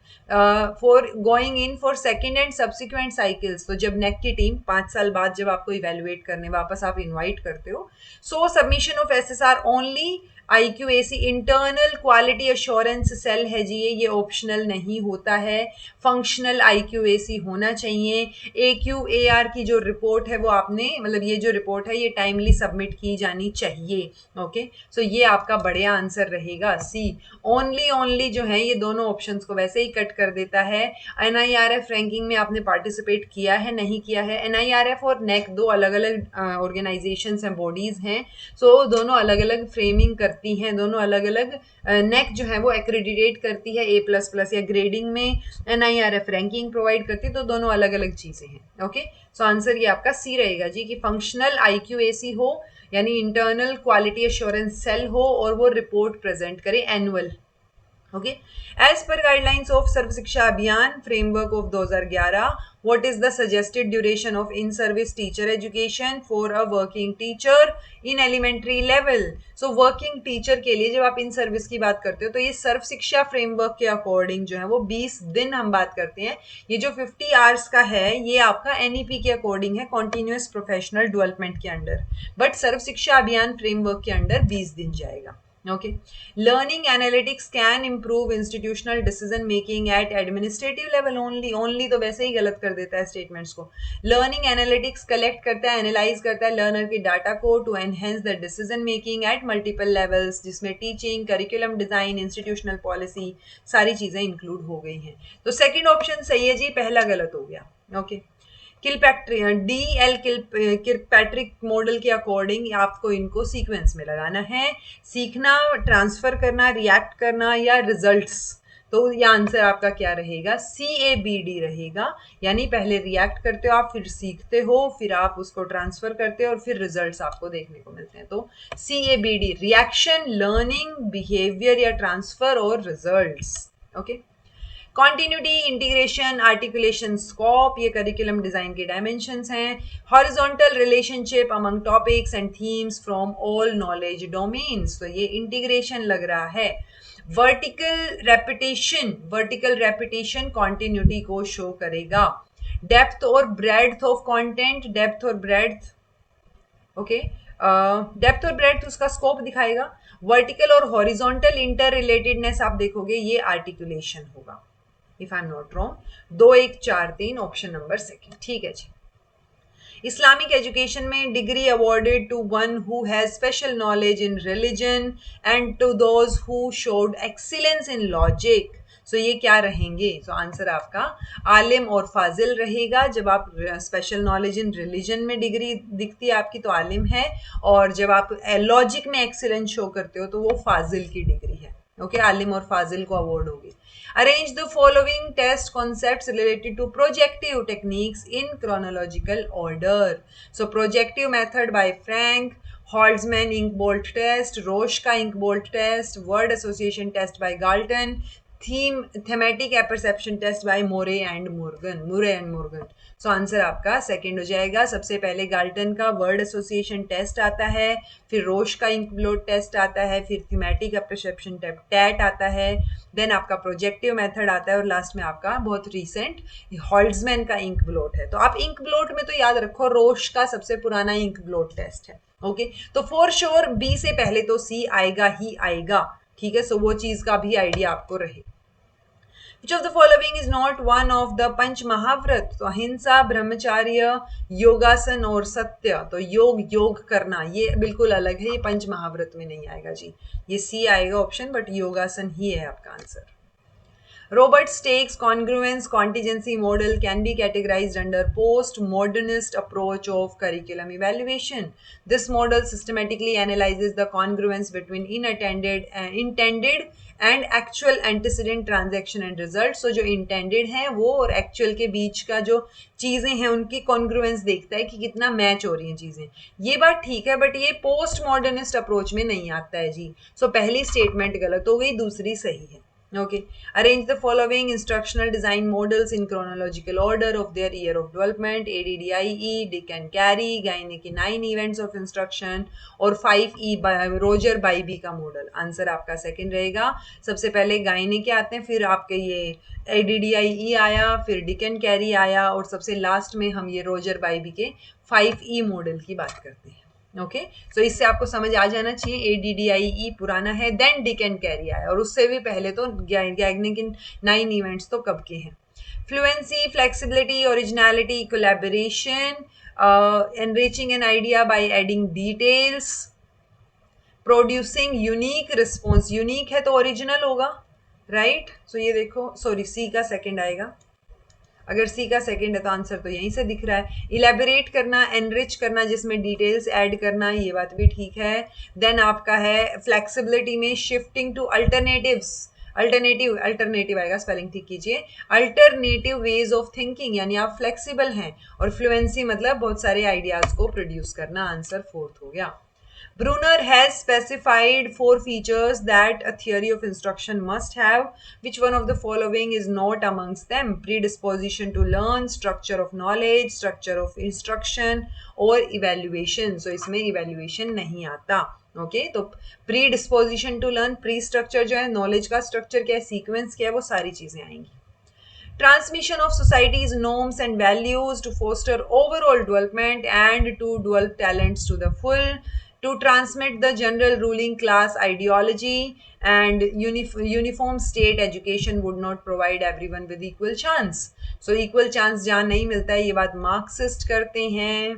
for going in for second and subsequent cycles? तो जब NAAC की टीम 5 साल बाद जब आपको इवेल्युएट करने वापस आप इनवाइट करते हो, so submission of SSR only IQAC internal quality assurance cell है जी, ये ऑप्शनल नहीं होता है, फंक्शनल IQAC होना चाहिए। AQAR की जो रिपोर्ट है वो आपने, मतलब ये जो रिपोर्ट है ये टाइमली सबमिट की जानी चाहिए। ओके, सो ये आपका बढ़िया आंसर रहेगा C। ओनली जो है ये दोनों ऑप्शंस को वैसे ही कट कर देता है। NIRF रैंकिंग में आपने पार्टिसिपेट किया है, नहीं किया है? NIRF और NAAC दो अलग अलग ऑर्गेनाइजेशंस हैं, बॉडीज हैं। सो दोनों अलग अलग फ्रेमिंग करती हैं, दोनों अलग अलग। NAAC जो है वो एक्रेडिटेट करती है A++ या ग्रेडिंग में, NIRF रैंकिंग प्रोवाइड करती है, तो दोनों अलग अलग चीज़ें हैं। ओके, सो आंसर ये आपका C रहेगा जी, कि फंक्शनल IQAC हो, यानी इंटरनल क्वालिटी एश्योरेंस सेल हो, और वो रिपोर्ट प्रेजेंट करे annual. Okay, as per guidelines of Sarv Shiksha Abhiyan framework of 2011, what is the suggested duration of in-service teacher education for a working teacher in elementary level? So working teacher के लिए जब आप in service की बात करते हो तो ये सर्व शिक्षा फ्रेमवर्क के अकॉर्डिंग जो है वो 20 दिन हम बात करते हैं. ये जो 50 आवर्स का है ये आपका NEP के अकॉर्डिंग है, कॉन्टिन्यूस प्रोफेशनल डेवलपमेंट के अंडर, बट सर्व शिक्षा अभियान फ्रेमवर्क के अंडर 20 दिन जाएगा. Okay, learning analytics can improve institutional decision making at administrative level only तो वैसे ही गलत कर देता है स्टेटमेंट्स को. learning analytics कलेक्ट करता है, एनालाइज करता है लर्नर के डाटा को to enhance the decision making at multiple levels, जिसमें teaching, curriculum design, institutional policy सारी चीजें इंक्लूड हो गई हैं. तो सेकंड ऑप्शन सही है जी, पहला गलत हो गया. ओके, किलपैट्रिक मॉडल के अकॉर्डिंग आपको इनको सीक्वेंस में लगाना है. सीखना, ट्रांसफर करना, रिएक्ट करना या रिजल्ट्स. तो ये आंसर आपका क्या रहेगा? CABD रहेगा. यानी पहले रिएक्ट करते हो आप, फिर सीखते हो, फिर आप उसको ट्रांसफर करते हो और फिर रिजल्ट्स आपको देखने को मिलते हैं. तो CABD, रिएक्शन, लर्निंग, बिहेवियर या ट्रांसफर और results. Okay, continuity, integration, articulation, scope, ये करिकुलम डिजाइन के डायमेंशंस हैं. Horizontal relationship among topics and themes from all knowledge domains, तो ये इंटीग्रेशन लग रहा है. वर्टिकल रेपिटेशन कॉन्टिन्यूटी को शो करेगा. डेप्थ और ब्रेड्थ ऑफ कंटेंट, डेप्थ और ब्रेड्थ, ओके, डेप्थ और ब्रेड्थ उसका स्कोप दिखाएगा. वर्टिकल और हॉरिजॉन्टल इंटर रिलेटेडनेस आप देखोगे ये आर्टिकुलेशन होगा, if I am not wrong. 2 1 4 3 option number second. ठीक है जी. इस्लामिक एजुकेशन में degree awarded to one who has special knowledge in religion and to those who showed excellence in logic. So ये क्या रहेंगे? सो आंसर आपका आलिम और फाजिल रहेगा. जब आप स्पेशल नॉलेज इन रिलीजन में डिग्री दिखती है आपकी तो आलिम है, और जब आप लॉजिक में एक्सीलेंस शो करते हो तो वो फाजिल की डिग्री है. ओके, आलिम और फाजिल को अवार्ड होगी. Arrange the following test concepts related to projective techniques in chronological order. So projective method by Frank, Holtzman ink bolt test, Roche का ink bolt test, word association test by Galton, thematic apperception test by Murray and Morgan. So answer आपका second हो जाएगा. सबसे पहले Galton का word association test आता है, फिर रोश का इंक ब्लोट टेस्ट आता है, फिर थीमेटिक अपरसेप्शन टैट आता है, देन आपका प्रोजेक्टिव मेथड आता है और लास्ट में आपका बहुत रीसेंट हॉल्ट्जमैन का इंक ब्लोट है. तो आप इंक ब्लोट में तो याद रखो रोश का सबसे पुराना इंक ब्लोट टेस्ट है. ओके, तो फॉर श्योर बी से पहले तो सी आएगा ही आएगा. ठीक है, सो वो चीज का भी आइडिया आपको रहे. Which of the following is not one of the पंच महाव्रत? तो अहिंसा, ब्रह्मचार्य, योगासन और सत्य. तो योग करना ये बिल्कुल अलग है, ये पंच महाव्रत में नहीं आएगा जी. ये सी आएगा ऑप्शन, बट योगासन ही है आपका answer. Roberts takes congruence contingency model can be categorized under post-modernist approach of curriculum evaluation. This model systematically analyzes the congruence between intended and actual antecedent transaction and result. So जो intended है वो और actual के बीच का जो चीजें हैं उनकी congruence देखता है कि कितना मैच हो रही हैं चीजें. ये बात ठीक है, बट ये पोस्ट मॉडर्निस्ट अप्रोच में नहीं आता है जी. सो पहली स्टेटमेंट गलत हो गई, दूसरी सही है. Okay, arrange the following instructional design models in chronological order of their year of development. ADDIE, Dick and Carey, गायने की 9 events of instruction और 5E रोजर बाइबी का मॉडल. आंसर आपका सेकंड रहेगा. सबसे पहले गायने के आते हैं, फिर आपके ये ADDIE आया, फिर डिक एंड कैरी आया और सबसे लास्ट में हम ये रोजर बाइबी के 5E मॉडल की बात करते हैं. ओके, सो इससे आपको समझ आ जाना चाहिए ADDIE पुराना है, देन डिक एंड कैरी आया, और उससे भी पहले तो गैगने के 9 इवेंट्स तो कब के हैं. Fluency, flexibility, originality, collaboration, enriching an idea by adding details, producing unique response. Unique है तो ओरिजिनल होगा, राइट. सो ये देखो, सॉरी सी का सेकेंड आएगा. अगर सी का सेकंड है तो आंसर तो यहीं से दिख रहा है. इलेबोरेट करना, एनरिच करना, जिसमें डिटेल्स ऐड करना, ये बात भी ठीक है. देन आपका है फ्लेक्सिबिलिटी में शिफ्टिंग टू अल्टरनेटिव आएगा, स्पेलिंग ठीक कीजिए. अल्टरनेटिव वेज ऑफ थिंकिंग, यानी आप फ्लेक्सिबल हैं. और फ्लुएंसी मतलब बहुत सारे आइडियाज को प्रोड्यूस करना. आंसर फोर्थ हो गया. Brunner has specified 4 features that a theory of instruction must have. Which one of the following is not amongst them? Predisposition to learn, structure of knowledge, structure of instruction और evaluation. So इसमें evaluation नहीं आता. Okay तो pre disposition to learn, pre structure जो है, knowledge का structure क्या है, सीक्वेंस क्या है, वो सारी चीजें आएंगी. Transmission of society's norms and values to foster overall development and to develop talents to the full, to transmit the general ruling class ideology, and uniform state education would not provide everyone with equal chance. So equal chance जहाँ नहीं मिलता है, ये बात Marxist करते हैं.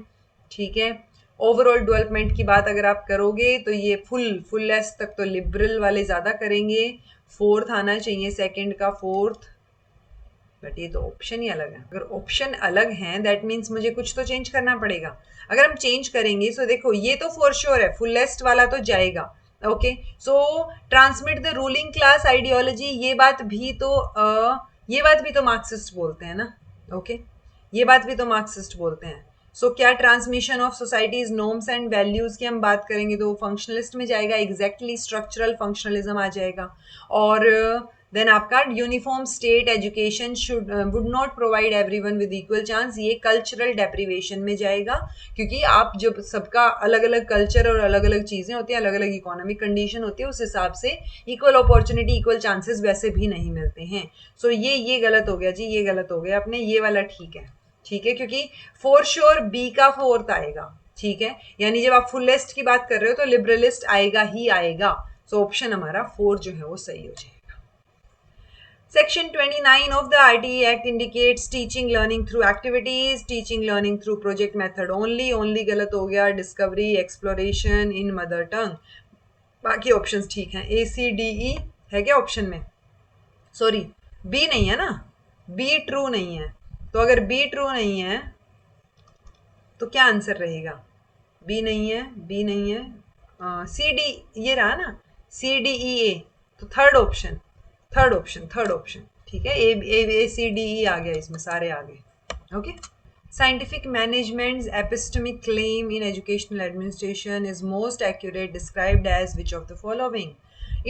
ठीक है. ओवरऑल डेवलपमेंट की बात अगर आप करोगे तो ये फुलेस्ट तक तो लिबरल वाले ज़्यादा करेंगे. 4th आना चाहिए सेकंड का 4th, बट ये तो ऑप्शन ही अलग है. अगर ऑप्शन अलग हैं दैट मीन्स मुझे कुछ तो चेंज करना पड़ेगा. अगर हम चेंज करेंगे सो देखो ये तो फॉर श्योर है, फुलेस्ट वाला तो जाएगा. Okay so transmit the ruling class ideology, ये बात भी तो मार्क्सिस्ट बोलते हैं ना. ओके ये बात भी तो मार्क्सिस्ट बोलते हैं. सो क्या transmission of societies norms and values की हम बात करेंगे तो फंक्शनलिस्ट में जाएगा. एग्जैक्टली स्ट्रक्चरल फंक्शनलिज्म आ जाएगा. और देन आपका uniform state education should would not provide everyone with equal chance, ये कल्चरल डेप्रिवेशन में जाएगा. क्योंकि आप जब सबका अलग अलग कल्चर और अलग अलग चीज़ें होती हैं, अलग अलग इकोनॉमिक कंडीशन होती है, उस हिसाब से इक्वल अपॉर्चुनिटी इक्वल चांसेस वैसे भी नहीं मिलते हैं. सो ये गलत हो गया जी, ये गलत हो गया अपने. ये वाला ठीक है, ठीक है, क्योंकि फॉर श्योर बी का 4th आएगा. ठीक है, यानी जब आप फुलेस्ट की बात कर रहे हो तो लिबरलिस्ट आएगा ही आएगा. सो ऑप्शन हमारा 4 जो है वो सही हो जाएगा. Section 29 of the RTE Act indicates teaching learning through activities, teaching learning through project method only. Only गलत हो गया. Discovery, exploration in mother tongue. बाकी ऑप्शंस ठीक हैं. A, C, D, E है क्या ऑप्शन में? सॉरी B नहीं है ना, B ट्रू नहीं है. तो अगर B ट्रू नहीं है तो क्या आंसर रहेगा? B नहीं है, B नहीं है. C, D ये रहा ना, C, D, E, A. तो थर्ड ऑप्शन, ठीक है. ए सी डी ई आ गया, इसमें सारे आ गए. Okay. Scientific management's epistemic claim in educational administration is most accurate described as which of the following?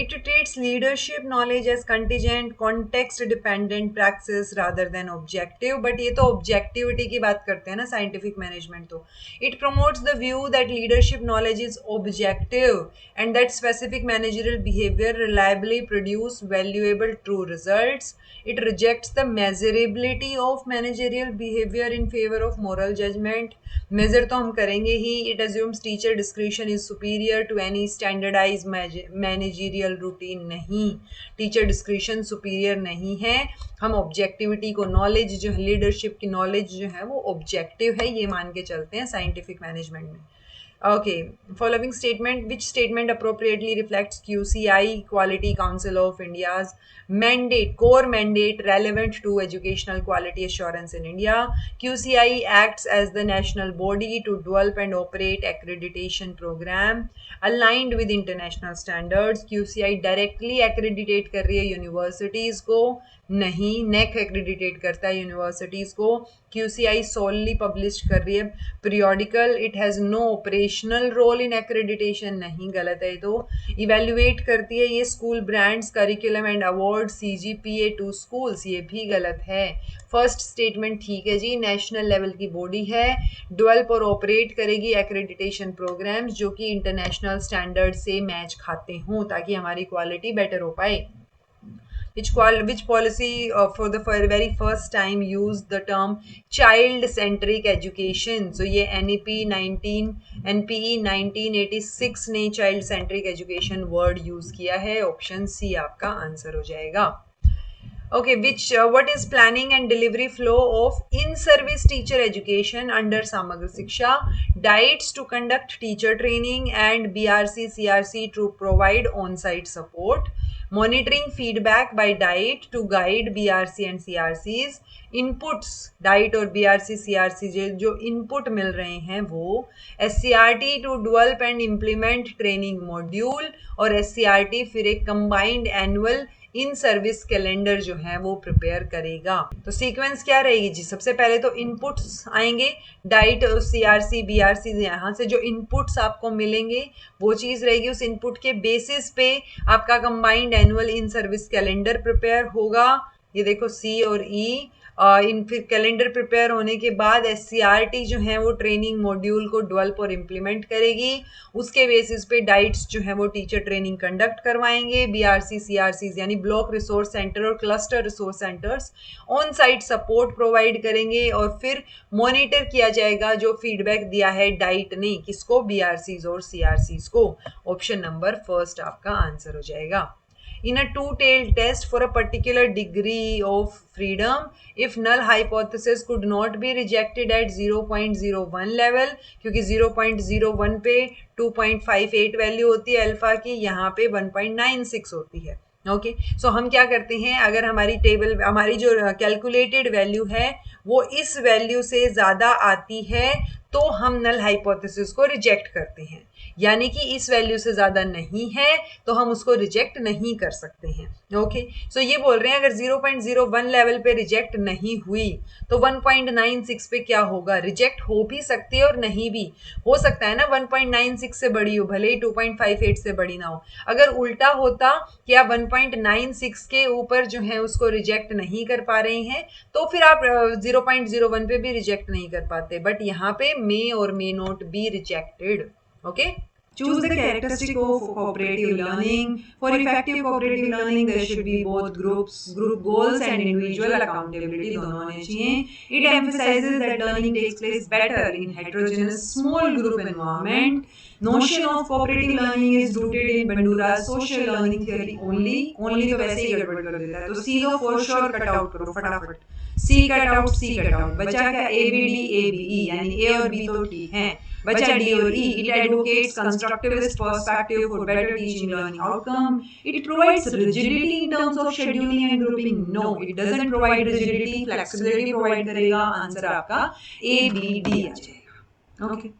It treats leadership knowledge as contingent, context-dependent praxis rather than objective. But ये तो objectivity की बात करते हैं ना scientific management तो. It promotes the view that leadership knowledge is objective and that specific managerial behavior reliably produce valuable true results. It rejects the measurability of managerial behavior in favor of moral judgment. Measure तो हम करेंगे ही. It assumes teacher discretion is superior to any standardized managerial routine. नहीं, teacher discretion superior नहीं है. हम objectivity को, knowledge जो है, लीडरशिप की नॉलेज जो है वो ऑब्जेक्टिव है, ये मान के चलते हैं साइंटिफिक मैनेजमेंट में. Okay, following statement, which statement appropriately reflects QCI, Quality Council of India's mandate, core mandate relevant to educational quality assurance in India? QCI acts as the national body to develop and operate accreditation program aligned with international standards. QCI directly accreditate कर रही है universities को, नहीं, नेक एक्रेडिटेट करता है universities को. QCI solely publish कर रही है periodical. It has no operational role in accreditation, नहीं, गलत है. तो इवेल्युएट करती है ये school brands, curriculum and award, CGPA to schools, ये भी गलत है. फर्स्ट स्टेटमेंट ठीक है जी, नेशनल लेवल की बॉडी है, डेवलप और ऑपरेट करेगी एक्रेडिटेशन प्रोग्राम्स जो कि इंटरनेशनल स्टैंडर्ड से मैच खाते हों ताकि हमारी क्वालिटी बेटर हो पाए. Which policy for the very first time used the term child-centric education? So ये NPE 1986 ने child-centric education word use किया है. ऑप्शन C आपका आंसर हो जाएगा. Okay, what is planning and delivery flow of in-service teacher education under Samagra Shiksha? Diets to conduct teacher training and BRC CRC to provide on-site support. Monitoring feedback by diet to guide BRC and CRCs. Inputs diet और BRC CRC जो input मिल रहे हैं वो. SCRT to develop and implement training module और SCRT फिर एक combined annual in service calendar जो है वो प्रिपेयर करेगा। तो सीक्वेंस क्या रहेगी जी, सबसे पहले तो इनपुट्स आएंगे, डाइट और CRC BRC, यहाँ से जो इनपुट्स आपको मिलेंगे वो चीज़ रहेगी। उस इनपुट के बेसिस पे आपका combined annual in service calendar prepare होगा। ये देखो C और E, इन फिर कैलेंडर प्रिपेयर होने के बाद SCRT जो है वो ट्रेनिंग मॉड्यूल को डेवलप और इम्प्लीमेंट करेगी। उसके बेसिस पे डाइट्स जो है वो टीचर ट्रेनिंग कंडक्ट करवाएंगे। BRC CRC यानी ब्लॉक रिसोर्स सेंटर और cluster resource centres on site support provide करेंगे और फिर मॉनिटर किया जाएगा जो फीडबैक दिया है डाइट ने, किसको, BRCs और CRCs को। ऑप्शन नंबर फर्स्ट आपका आंसर हो जाएगा। In a two-tailed test for a particular degree of freedom, if null hypothesis could not be rejected at 0.01 level, क्योंकि 0.01 पे 2.58 वैल्यू होती है अल्फा की, यहाँ पे 1.96 होती है। ओके, सो हम क्या करते हैं, अगर हमारी टेबल, हमारी जो कैलकुलेटेड वैल्यू है वो इस वैल्यू से ज़्यादा आती है तो हम नल हाइपोथेसिस को रिजेक्ट करते हैं, यानी कि इस वैल्यू से ज़्यादा नहीं है तो हम उसको रिजेक्ट नहीं कर सकते हैं। ओके, सो ये बोल रहे हैं अगर 0.01 लेवल पे रिजेक्ट नहीं हुई तो 1.96 पे क्या होगा, रिजेक्ट हो भी सकती है और नहीं भी हो सकता है ना, 1.96 से बड़ी हो, भले ही 2.58 से बड़ी ना हो। अगर उल्टा होता कि आप 1.96 के ऊपर जो है उसको रिजेक्ट नहीं कर पा रहे हैं तो फिर आप 0.01 पे भी रिजेक्ट नहीं कर पाते, बट यहाँ पे मे और may not be rejected. Okay? Choose the characteristic of cooperative learning. For effective cooperative learning, there should be both group goals and individual accountability. दोनों होने चाहिए. It emphasizes that learning takes place better in heterogeneous small group environment. Notion of cooperative learning is rooted in Bandura's social learning theory only. Only तो वैसे ही गड़बड़ कर देता है, तो C तो for sure cut out करो फटाफट. C cut out. बचा क्या, A B D A B E, यानी A और B तो ठीक हैं. बचा D और E. It advocates constructivist perspective for better teaching learning outcome. It provides rigidity in terms of scheduling and grouping. No, it doesn't provide rigidity. Flexibility provide करेगा. Answer आपका A B D आ जाएगा. Okay.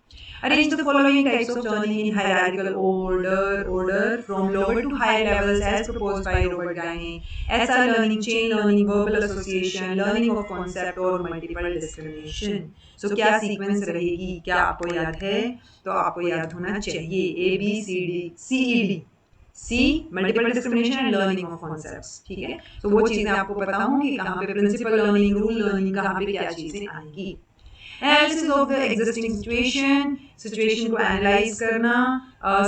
Arrange the following types of learning in hierarchical order from lower to higher levels as proposed by Robert Gagne. SR learning, chain learning, verbal association, learning of concept और multiple discrimination. So क्या sequence रहेगी, क्या आपको याद है? तो आपको याद होना चाहिए A B C D C E D. C multiple discrimination and learning of concepts, ठीक है। तो वो चीजें आपको बताऊंगी कहाँ पे प्रिंसिपल लर्निंग, रूल लर्निंग, कहाँ पे क्या चीजें आएंगी। Analysis of the existing situation को analyze करना,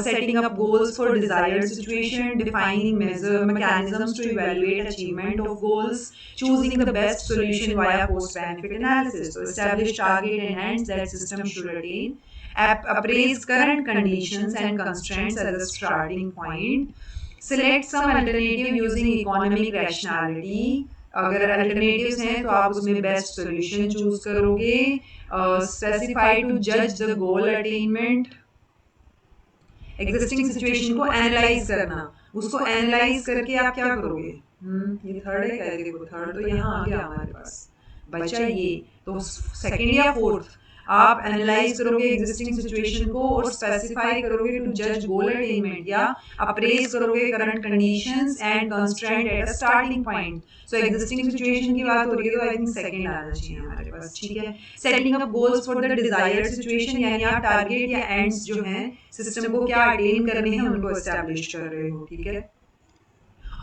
setting up goals for desired situation, defining mechanisms to evaluate achievement of goals, choosing the best solution via cost-benefit analysis, so establish target and ends that system should attain, appraise current conditions and constraints as a starting point, select some alternative using economic rationality, अगर alternatives हैं तो आप उसमें best solution choose करोगे, specify to जज the goal attainment, existing situation को analyse करना, उसको एनालाइज करके आप क्या करोगे, ये थर्ड है क्या, देखो थर्ड तो यहाँ आ गया हमारे पास, बचा ये, तो सेकंड या फोर्थ आप एनालाइज करोगे एग्जिस्टिंग सिचुएशन को और स्पेसिफाई करोगे टू जज गोल अटेनमेंट, या अप्रेज करोगे current conditions and constraint at a starting point. So existing situation की बात हो रही है तो आई थिंक सेकंड आना चाहिए हमारे पास, ठीक है। Setting up goals for the desired situation, यानी आप टारगेट या एंड्स जो हैं सिस्टम को क्या अटेन करने हैं उनको एस्टैब्लिश कर रहे हो, ठीक है।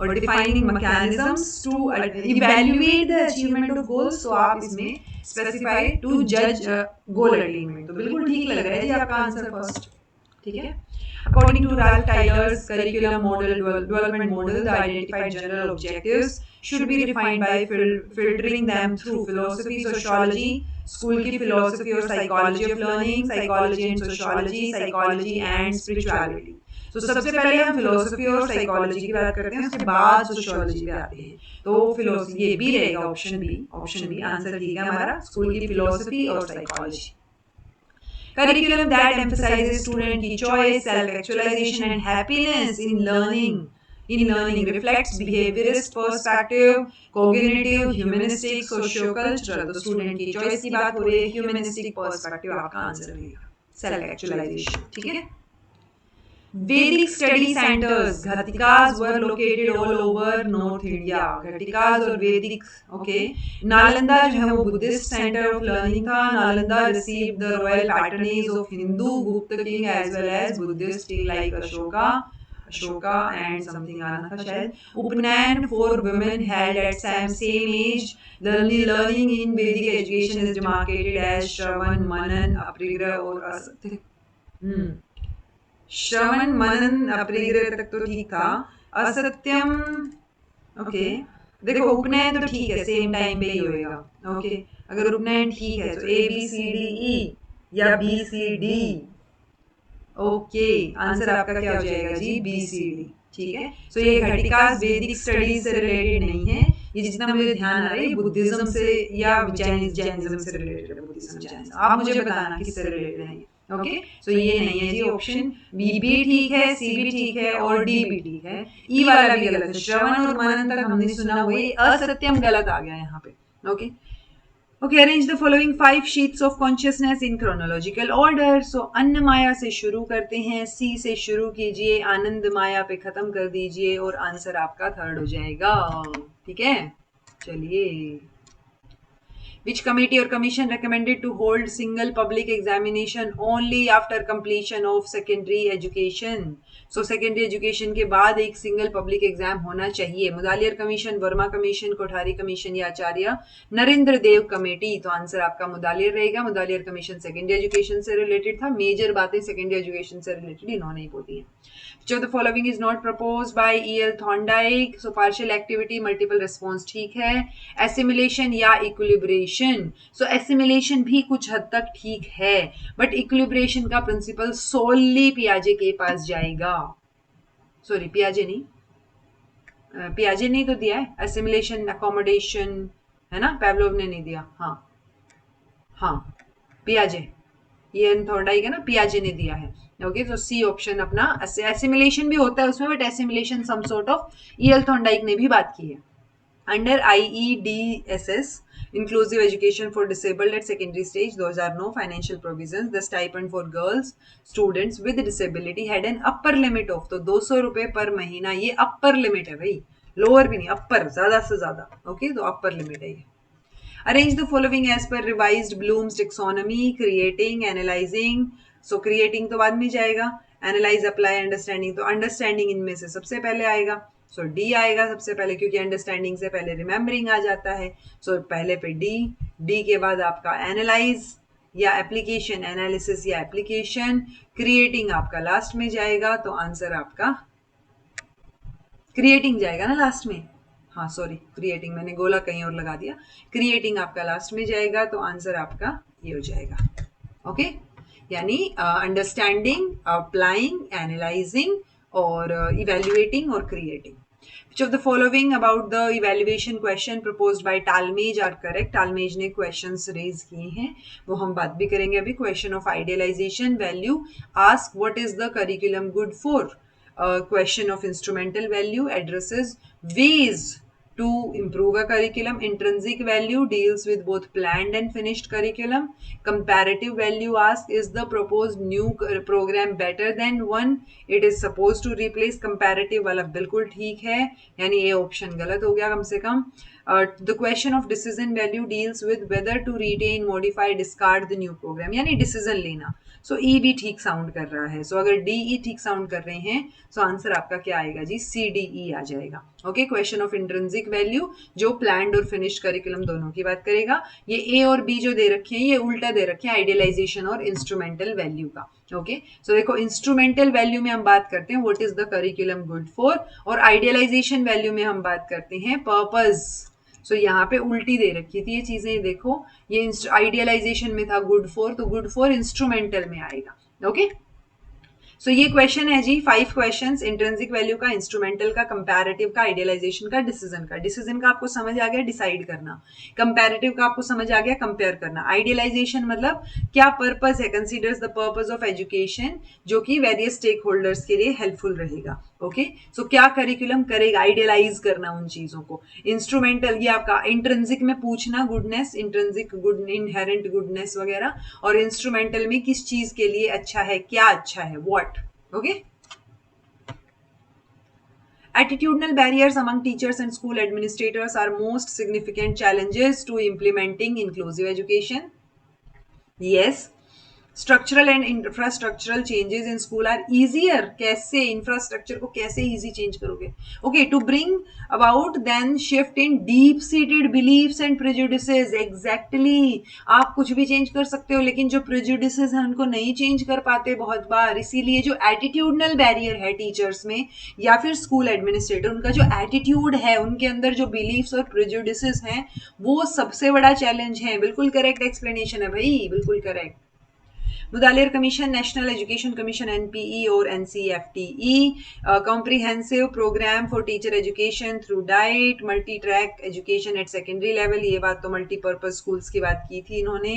और defining mechanisms to evaluate the achievement of goals, तो आप इसमें स्पेसिफाई टू जज गोल अटेनमेंट, तो बिल्कुल ठीक लग रहा है जी आपका आंसर फर्स्ट, ठीक है। According to Ralph Tyler's curriculum model, development model, the identified general objectives should be refined by filtering them through philosophy, sociology, school की philosophy और psychology of learning, psychology and sociology, psychology and spirituality. तो सबसे पहले हम philosophy और psychology की बात करते हैं, उसके बाद सोशियोलॉजी पे आते हैं। तो फिलोसफी ये भी रहेगा, ऑप्शन बी आंसर ठीक है हमारा, स्कूल की फिलोसफी और psychology. Curriculum that emphasizes student की choice, self-actualization and happiness in learning reflects behaviorist perspective, cognitive, humanistic, socio-cultural। तो student की choice की बात हो रही है, humanistic perspective आपका आंसर रहेगा, self-actualization, ठीक है। Vedic study centers, Ghatikas were located all over North India. Ghatikas और Vedic, okay. Nalanda जो है वो Buddhist center of learning था. Nalanda received the royal patronage of Hindu Gupta king as well as Buddhist king like Ashoka and something आना था शायद. Upnayan for women held at same age. Learning in Vedic education is demarcated as Shravan, Manan, Aprigra और Asatya. श्रवण मनन अपरिग्रह तक तो ठीक था. असत्यम, okay. देखो उपनयन तो ठीक है, सेम टाइम पे ही होएगा. ओके, अगर उपनयन ठीक है तो ABCDE या BCD. ओके, आंसर आपका क्या हो जाएगा जी? BCD. ठीक है. सो ये घटिकास वैदिक स्टडीज से रिलेटेड नहीं है. ये जितना मुझे ध्यान आ रहा है बुद्धिज्म से या जैनिज्म से रिलेटेड है. बुद्धिज्म, आप मुझे बताना किससे रिलेटेड है. ओके, सो ये नहीं है जी. ऑप्शन बी भी ठीक है, सी भी ठीक है और डी भी ठीक है. ई वाला भी गलत है. श्रवण और मनन तक हमने सुना हुआ है. असत्यम गलत आ गया यहाँ पे. Okay. Okay, arrange the following 5 sheets of consciousness in chronological order. So, अन्न माया से शुरू करते हैं, सी से शुरू कीजिए, आनंद माया पे खत्म कर दीजिए और आंसर आपका थर्ड हो जाएगा. ठीक है, चलिए. Which committee or commission recommended to hold single public examination only after completion of secondary education? So secondary education के बाद एक single public exam होना चाहिए. Mudaliar commission, Verma commission, Kothari commission या आचार्य नरेंद्र देव कमेटी. तो आंसर आपका मुदालियर रहेगा. मुदालियर कमीशन सेकेंडरी एजुकेशन से रिलेटेड था. मेजर बातें सेकेंडरी एजुकेशन से रिलेटेड इन्होंने ही बोली हैं. Which of the following is not proposed by E.L. Thorndike? So partial activity, multiple response ठीक है. Assimilation या equilibration. So assimilation भी कुछ हद तक ठीक है, but equilibration का प्रिंसिपल solely पियाजे के पास जाएगा. सॉरी, पियाजे नहीं, पियाजे नहीं तो दिया है. assimilation, accommodation है ना, पेवलोव ने नहीं दिया. हाँ, पियाजे. ये थॉर्डाइक है ना, पियाजे ने दिया है. ओके, तो सी ऑप्शन अपना. एसिमिलेशन भी होता है उसमें, but assimilation some sort of E.L. Thorndike ने भी बात की है. Under IEDSS inclusive education for disabled at secondary stage 2009 financial provisions, the stipend for girls students with disability had an upper limit of, तो 200 रुपए पर महीना, ये अपर लिमिट है भाई, लोअर भी नहीं, अपर, ज्यादा से ज्यादा. ओके, तो अपर लिमिट है ये. Arrange the following as per revised Bloom's taxonomy. Creating, analyzing. So creating तो बाद में जाएगा. Analyze, apply, understanding. तो understanding इनमें से सबसे पहले आएगा. So D आएगा सबसे पहले, क्योंकि understanding से पहले remembering आ जाता है. So पहले पे D के बाद आपका analyze या application, analysis या application. Creating आपका लास्ट में जाएगा. तो आंसर आपका creating जाएगा ना लास्ट में. हाँ सॉरी, क्रिएटिंग, मैंने गोला कहीं और लगा दिया. क्रिएटिंग आपका लास्ट में जाएगा. तो आंसर आपका ये हो जाएगा. ओके, यानी अंडरस्टैंडिंग, अप्लाइंग, एनालाइजिंग और इवेल्युएटिंग और creating. Which of the following about the evaluation question proposed by Talmage are correct? Talmage ने questions raise किए हैं, वो हम बात भी करेंगे अभी. Question of idealization value, ask what is the curriculum good for? Question of instrumental value addresses ways to improve a curriculum. Intrinsic value deals with both planned and finished curriculum. Comparative value asks, is the proposed new program better than one it is supposed to replace? Comparative वाला बिल्कुल ठीक है, यानी ये option गलत हो गया कम से कम. The question of decision value deals with whether to retain, modify, discard the new program, यानी डिसीजन लेना. सो ई भी ठीक साउंड कर रहा है. सो अगर डी ई ठीक साउंड कर रहे हैं, सो आंसर आपका क्या आएगा जी? CDE आ जाएगा. Okay, question of intrinsic value जो प्लान्ड और फिनिश्ड करिकुलम दोनों की बात करेगा. ये ए और बी जो दे रखे हैं, ये उल्टा दे रखे हैं आइडियलाइजेशन और इंस्ट्रूमेंटल वैल्यू का. ओके, सो देखो इंस्ट्रूमेंटल वैल्यू में हम बात करते हैं what is the curriculum good for, और आइडियलाइजेशन वैल्यू में हम बात करते हैं पर्पस. सो यहाँ पे उल्टी दे रखी थी ये चीजें. देखो ये आइडियलाइजेशन में था गुड फॉर, तो गुड फॉर इंस्ट्रूमेंटल में आएगा. ओके, सो ये क्वेश्चन है जी. 5 क्वेश्चंस, इंट्रिंसिक वैल्यू का, इंस्ट्रूमेंटल का, कंपैरेटिव का, आइडियलाइजेशन का, डिसीजन का. डिसीजन का आपको समझ आ गया, डिसाइड करना. कंपैरेटिव का आपको समझ आ गया, कंपेयर करना. आइडियलाइजेशन मतलब क्या पर्पस है, considers the purpose of education, जो कि वेरियस स्टेक होल्डर्स के लिए हेल्पफुल रहेगा. ओके, सो क्या करिकुलम करेगा, आइडियलाइज करना उन चीजों को. इंस्ट्रूमेंटल ये आपका इंट्रिंसिक में पूछना goodness, intrinsic good, inherent goodness वगैरह, और इंस्ट्रूमेंटल में किस चीज के लिए अच्छा है, क्या अच्छा है, what. Okay, Attitudinal barriers among teachers and school administrators are most significant challenges to implementing inclusive education. Yes. Structural and infrastructural changes in school are easier. कैसे इंफ्रास्ट्रक्चर को कैसे इजी चेंज करोगे? Okay, to bring about then shift in deep seated beliefs and prejudices. Exactly, आप कुछ भी change कर सकते हो, लेकिन जो प्रेजुडिसेस हैं उनको नहीं चेंज कर पाते बहुत बार. इसीलिए जो एटीट्यूडनल बैरियर है टीचर्स में या फिर स्कूल एडमिनिस्ट्रेटर, उनका जो एटीट्यूड है, उनके अंदर जो बिलीव्स और प्रेजुडिसेस हैं, वो सबसे बड़ा चैलेंज है. बिल्कुल करेक्ट एक्सप्लेनेशन है भाई, बिल्कुल correct. Mudaliar commission, national education commission NPE और NCFTE, comprehensive programme for teacher education through DIET, multi track education at secondary level. ये बात तो मल्टीपर्पज स्कूल्स की बात की थी इन्होंने.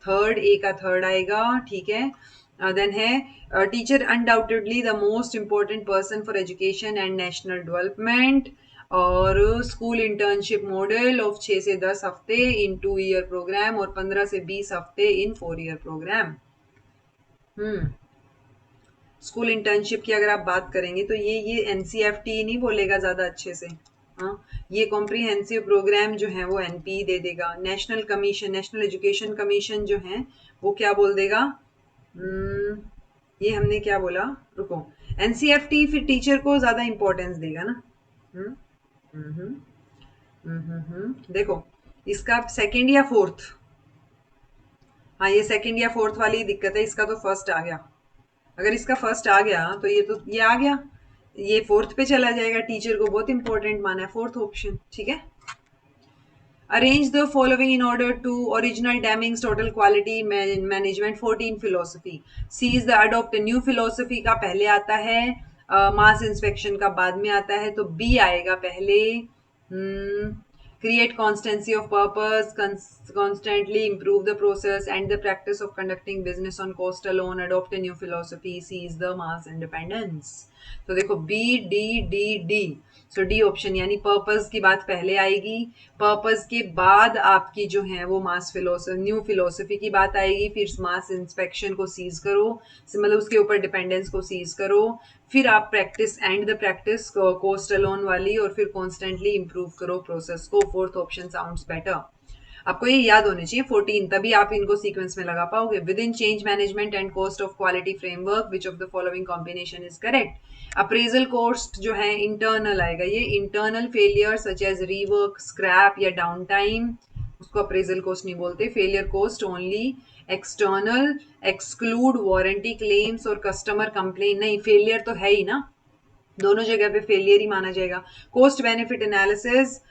थर्ड, ए का थर्ड आएगा, ठीक है. देन है teacher undoubtedly the most important person for education and national development. और स्कूल इंटर्नशिप मॉडल ऑफ 6 से 10 हफ्ते इन 2 ईयर प्रोग्राम और 15 से 20 हफ्ते इन 4 ईयर प्रोग्राम. स्कूल इंटर्नशिप की अगर आप बात करेंगे तो ये एनसीएफटी नहीं बोलेगा ज्यादा अच्छे से. हाँ, ये कॉम्प्रिहेंसिव प्रोग्राम जो है वो एनपी दे देगा. National commission, national education commission जो है वो क्या बोल देगा? ये हमने क्या बोला, रुको. एनसीएफटी फिर टीचर को ज्यादा इंपॉर्टेंस देगा ना. देखो, इसका सेकंड या फोर्थ, हाँ ये सेकंड या फोर्थ वाली दिक्कत है. इसका तो फर्स्ट आ गया. अगर इसका फर्स्ट आ गया तो ये आ गया, ये फोर्थ पे चला जाएगा. टीचर को बहुत इंपॉर्टेंट माना है फोर्थ ऑप्शन, ठीक है. Arrange the following in order to original Deming's total quality management 14 philosophy. C is the adopt new philosophy का पहले आता है, मास इंस्पेक्शन का बाद में आता है, तो बी आएगा पहले. Create constancy of purpose, constantly improve the process and the practice of conducting business on cost alone, adopt a new philosophy, seize the mass independence. तो देखो बी डी डी डी, सो डी ऑप्शन, यानी purpose की बात पहले आएगी, purpose के बाद आपकी जो है वो मास फिलोसफी, न्यू फिलोसफी की बात आएगी, फिर मास इंस्पेक्शन को सीज करो, मतलब उसके ऊपर डिपेंडेंस को सीज करो, फिर आप practice and the practice cost alone वाली, और फिर कॉन्स्टेंटली इंप्रूव करो प्रोसेस को. Fourth option sounds better. आपको ये याद होने चाहिए 14, तभी आप इनको सीक्वेंस में लगा पाओगे. Within change management and cost of quality framework which of the following combination is correct. Appraisal cost जो है इंटरनल आएगा. ये internal failure such as rework, scrap या डाउन टाइम, उसको अप्रेजल कॉस्ट नहीं बोलते. Failure cost only external, exclude warranty claims और customer complain. नहीं, फेलियर तो है ही ना, दोनों जगह पे फेलियर ही माना जाएगा. Cost benefit analysis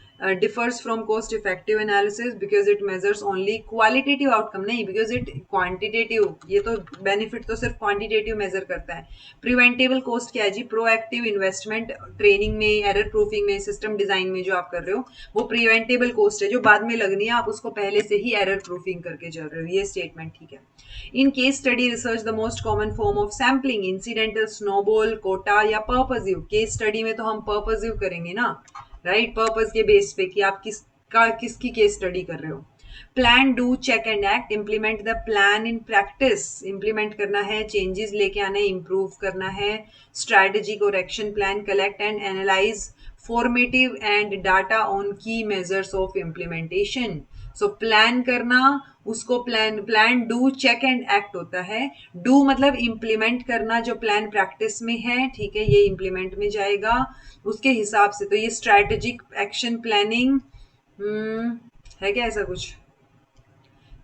differs from cost effective analysis because it measures only qualitative outcome. नहीं, because it quantitative, ये तो benefit तो सिर्फ quantitative measure करता है. preventable cost क्या है जी? proactive investment training में, error proofing में, system design में जो आप कर रहे हो वो preventable cost है, जो बाद में लगनी है, आप उसको पहले से ही error proofing करके चल रहे हो. ये statement ठीक है. in case study research the most common form of sampling, incidental, snowball, quota या purposive. case study में तो हम purposive करेंगे ना, राइट, पर्पस के बेस पे कि आप किसकी केस स्टडी कर रहे हो. Plan, do, check and act. Implement the plan in practice, implement करना है, चेंजेस लेके आने, इम्प्रूव करना है. स्ट्रैटेजिक और action plan. Collect and analyse formative and data on key measures of implementation. So plan करना, उसको plan, do, check and act होता है. डू मतलब इम्प्लीमेंट करना, जो प्लान प्रैक्टिस में है, ठीक है, ये इम्प्लीमेंट में जाएगा उसके हिसाब से. तो ये स्ट्रैटेजिक, एक्शन प्लानिंग है क्या ऐसा कुछ.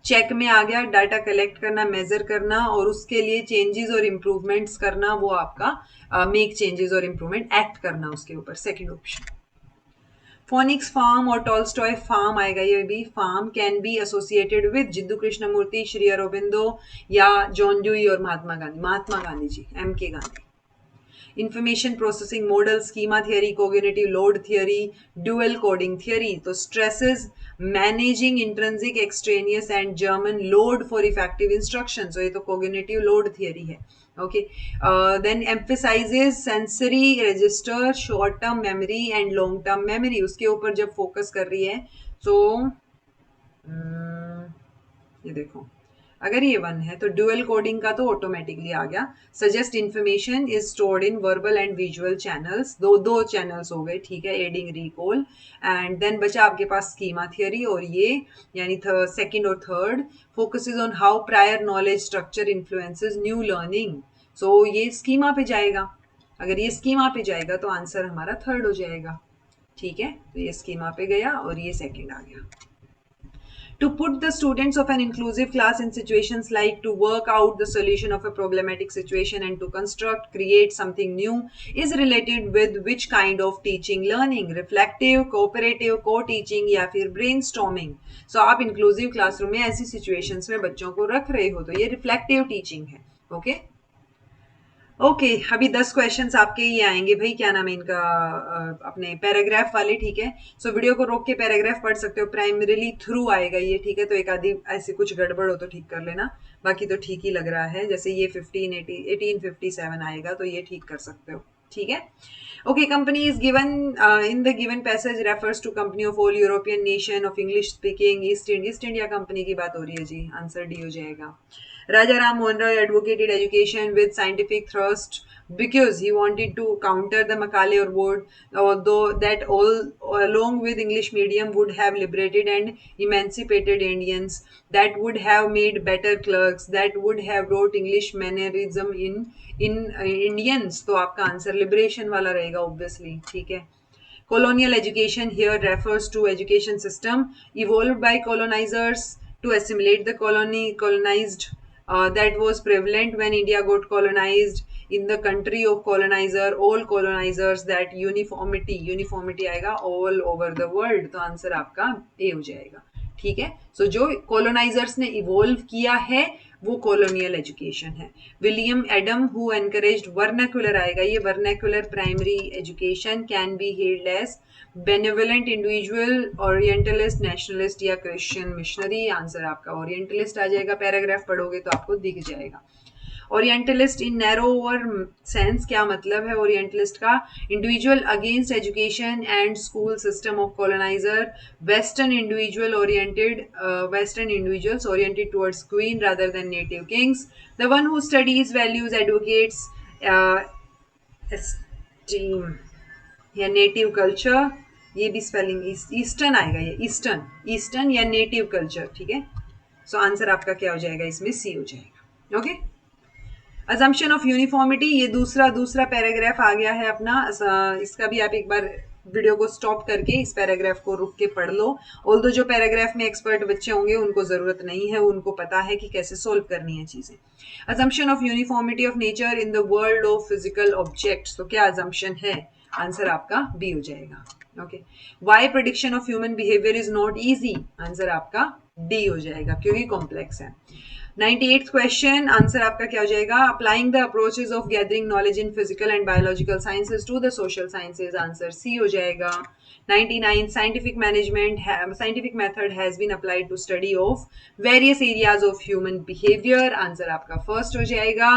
चेक में आ गया डाटा कलेक्ट करना, मेजर करना और उसके लिए चेंजेस और इम्प्रूवमेंट्स करना, वो आपका मेक चेंजेस और इम्प्रूवमेंट, एक्ट करना उसके ऊपर, सेकंड ऑप्शन. फोनिक्स फार्म और टॉल्स्टॉय फार्म आएगा. ये भी farm can be associated with Jiddu Krishnamurti, Shri Aurobindo या जॉन ड्यूई और Mahatma Gandhi ji, M K Gandhi. Information processing model, schema theory, cognitive load theory, dual coding theory. तो stresses, managing intrinsic, extraneous and germane load for effective instruction. तो ये तो cognitive load theory है. Okay, then emphasises sensory register, short term memory and long term memory. उसके ऊपर जब focus कर रही है तो ये देखो, अगर ये 1 है तो ड्यूअल कोडिंग का तो ऑटोमेटिकली आ गया. Suggest information is stored in verbal and visual channels. दो चैनल्स हो गए, ठीक है. Adding recall. एंड देन बचा आपके पास स्कीमा थियरी, और ये यानी सेकंड और third focuses on how prior knowledge structure influences new learning. So ये स्कीमा पे जाएगा. अगर ये स्कीमा पे जाएगा तो आंसर हमारा थर्ड हो जाएगा. ठीक है, तो ये स्कीमा पे गया और ये सेकंड आ गया. To put the students of an inclusive class in situations like to work out the solution of a problematic situation and to construct, create something new is related with which kind of teaching learning? Reflective, cooperative, co-teaching या फिर brainstorming. So आप inclusive classroom में ऐसी situations में बच्चों को रख रहे हो तो ये reflective teaching है. Okay? ओके अभी 10 क्वेश्चंस आपके ये आएंगे भाई, क्या नाम है इनका, अपने पैराग्राफ वाले. ठीक है, सो वीडियो को रोक के पैराग्राफ पढ़ सकते हो. प्राइमरीली थ्रू आएगा ये, ठीक है. तो एक आधी ऐसे कुछ गड़बड़ हो तो ठीक कर लेना, बाकी तो ठीक ही लग रहा है. जैसे ये 1857 आएगा तो ये ठीक कर सकते हो. ठीक है. Okay, company is given in the given passage refers to company of all European nation of English speaking East India company की बात हो रही है जी. आंसर डी हो जाएगा. Raja Ram Mohan Roy advocated education with scientific thrust because he wanted to counter the Macaulay Award, although that all along with English medium would have liberated and emancipated Indians, that would have made better clerks, that would have brought English mannerism in Indians. तो आपका answer liberation वाला रहेगा obviously. ठीक है. Colonial education here refers to education system evolved by colonizers to assimilate the colonized that was prevalent when India got colonized in the country of colonizer, all colonizers, that uniformity आएगा all over the world. तो answer आपका ए हो जाएगा. ठीक है. सो जो colonizers ने evolve किया है वो colonial education है. William Adam who encouraged vernacular आएगा. ये vernacular primary education can be held as benevolent individual, orientalist, nationalist या क्रिश्चियन मिशनरी. आंसर आपका ओरिएंटलिस्ट आ जाएगा. पैराग्राफ पढ़ोगे तो आपको दिख जाएगा. ओरिएंटलिस्ट इन नैरोवर सेंस क्या मतलब है ओरिएंटलिस्ट का? Individual against education and school system of coloniser. Western individuals oriented towards queen rather than native Kings. The one who studies values advocates esteem या नेटिव कल्चर. ये भी स्पेलिंग ईस्टर्न आएगा. ये eastern या नेटिव कल्चर. ठीक है. So answer आपका क्या हो जाएगा इसमें? सी हो जाएगा. ओके. अजम्पशन ऑफ यूनिफॉर्मिटी, ये दूसरा पैराग्राफ आ गया है अपना. इसका भी आप एक बार वीडियो को स्टॉप करके इस पैराग्राफ को रुक के पढ़ लो. ऑल्दो जो पैराग्राफ में एक्सपर्ट बच्चे होंगे उनको जरूरत नहीं है, उनको पता है कि कैसे सोल्व करनी है चीजें. Assumption of uniformity of nature in the world of physical objects. तो क्या अजम्पशन है? आंसर आपका बी हो जाएगा. Okay. Why prediction of human behaviour is not easy. Answer आपका डी हो जाएगा क्योंकि कॉम्प्लेक्स है. 98th क्वेश्चन, आंसर आपका क्या हो जाएगा? Applying the approaches of gathering knowledge in physical and biological sciences to the social sciences. Answer C हो जाएगा. 99 scientific method has been applied to study of various areas of human behaviour. Answer आपका first हो जाएगा.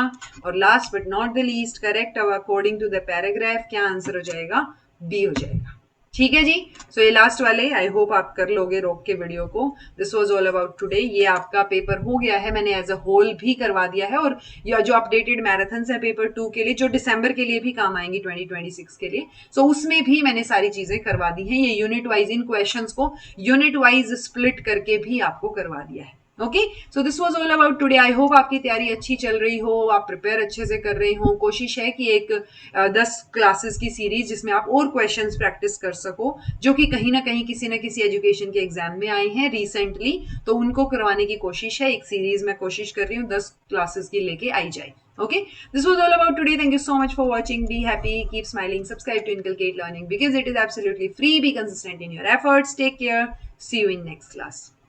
और last but not the least correct according to the paragraph, क्या answer हो जाएगा? B हो जाएगा. ठीक है जी. सो ये लास्ट वाले आई होप आप कर लोगे रोक के वीडियो को. This was all about today. ये आपका पेपर हो गया है, मैंने एज अ होल भी करवा दिया है. और या जो अपडेटेड मैराथन्स है पेपर 2 के लिए, जो दिसंबर के लिए भी काम आएंगी 2026 के लिए, सो उसमें भी मैंने सारी चीजें करवा दी हैं. ये यूनिट वाइज इन क्वेश्चंस को यूनिट वाइज स्प्लिट करके भी आपको करवा दिया है. Okay. So this was all about today. I hope आपकी तैयारी अच्छी चल रही हो, आप प्रिपेयर अच्छे से कर रहे हो. कोशिश है कि एक 10 क्लासेस की सीरीज जिसमें आप और क्वेश्चंस प्रैक्टिस कर सको, जो कि कहीं ना कहीं किसी न किसी एजुकेशन के एग्जाम में आए हैं रिसेंटली, तो उनको करवाने की कोशिश है. एक सीरीज में कोशिश कर रही हूँ 10 क्लासेस की लेके आई जाए. Okay, this was all about today. Thank you so much for watching. Be happy, keep smiling, subscribe to Inculcate Learning because it is absolutely free. Be consistent in your efforts. Take care. See you in next class.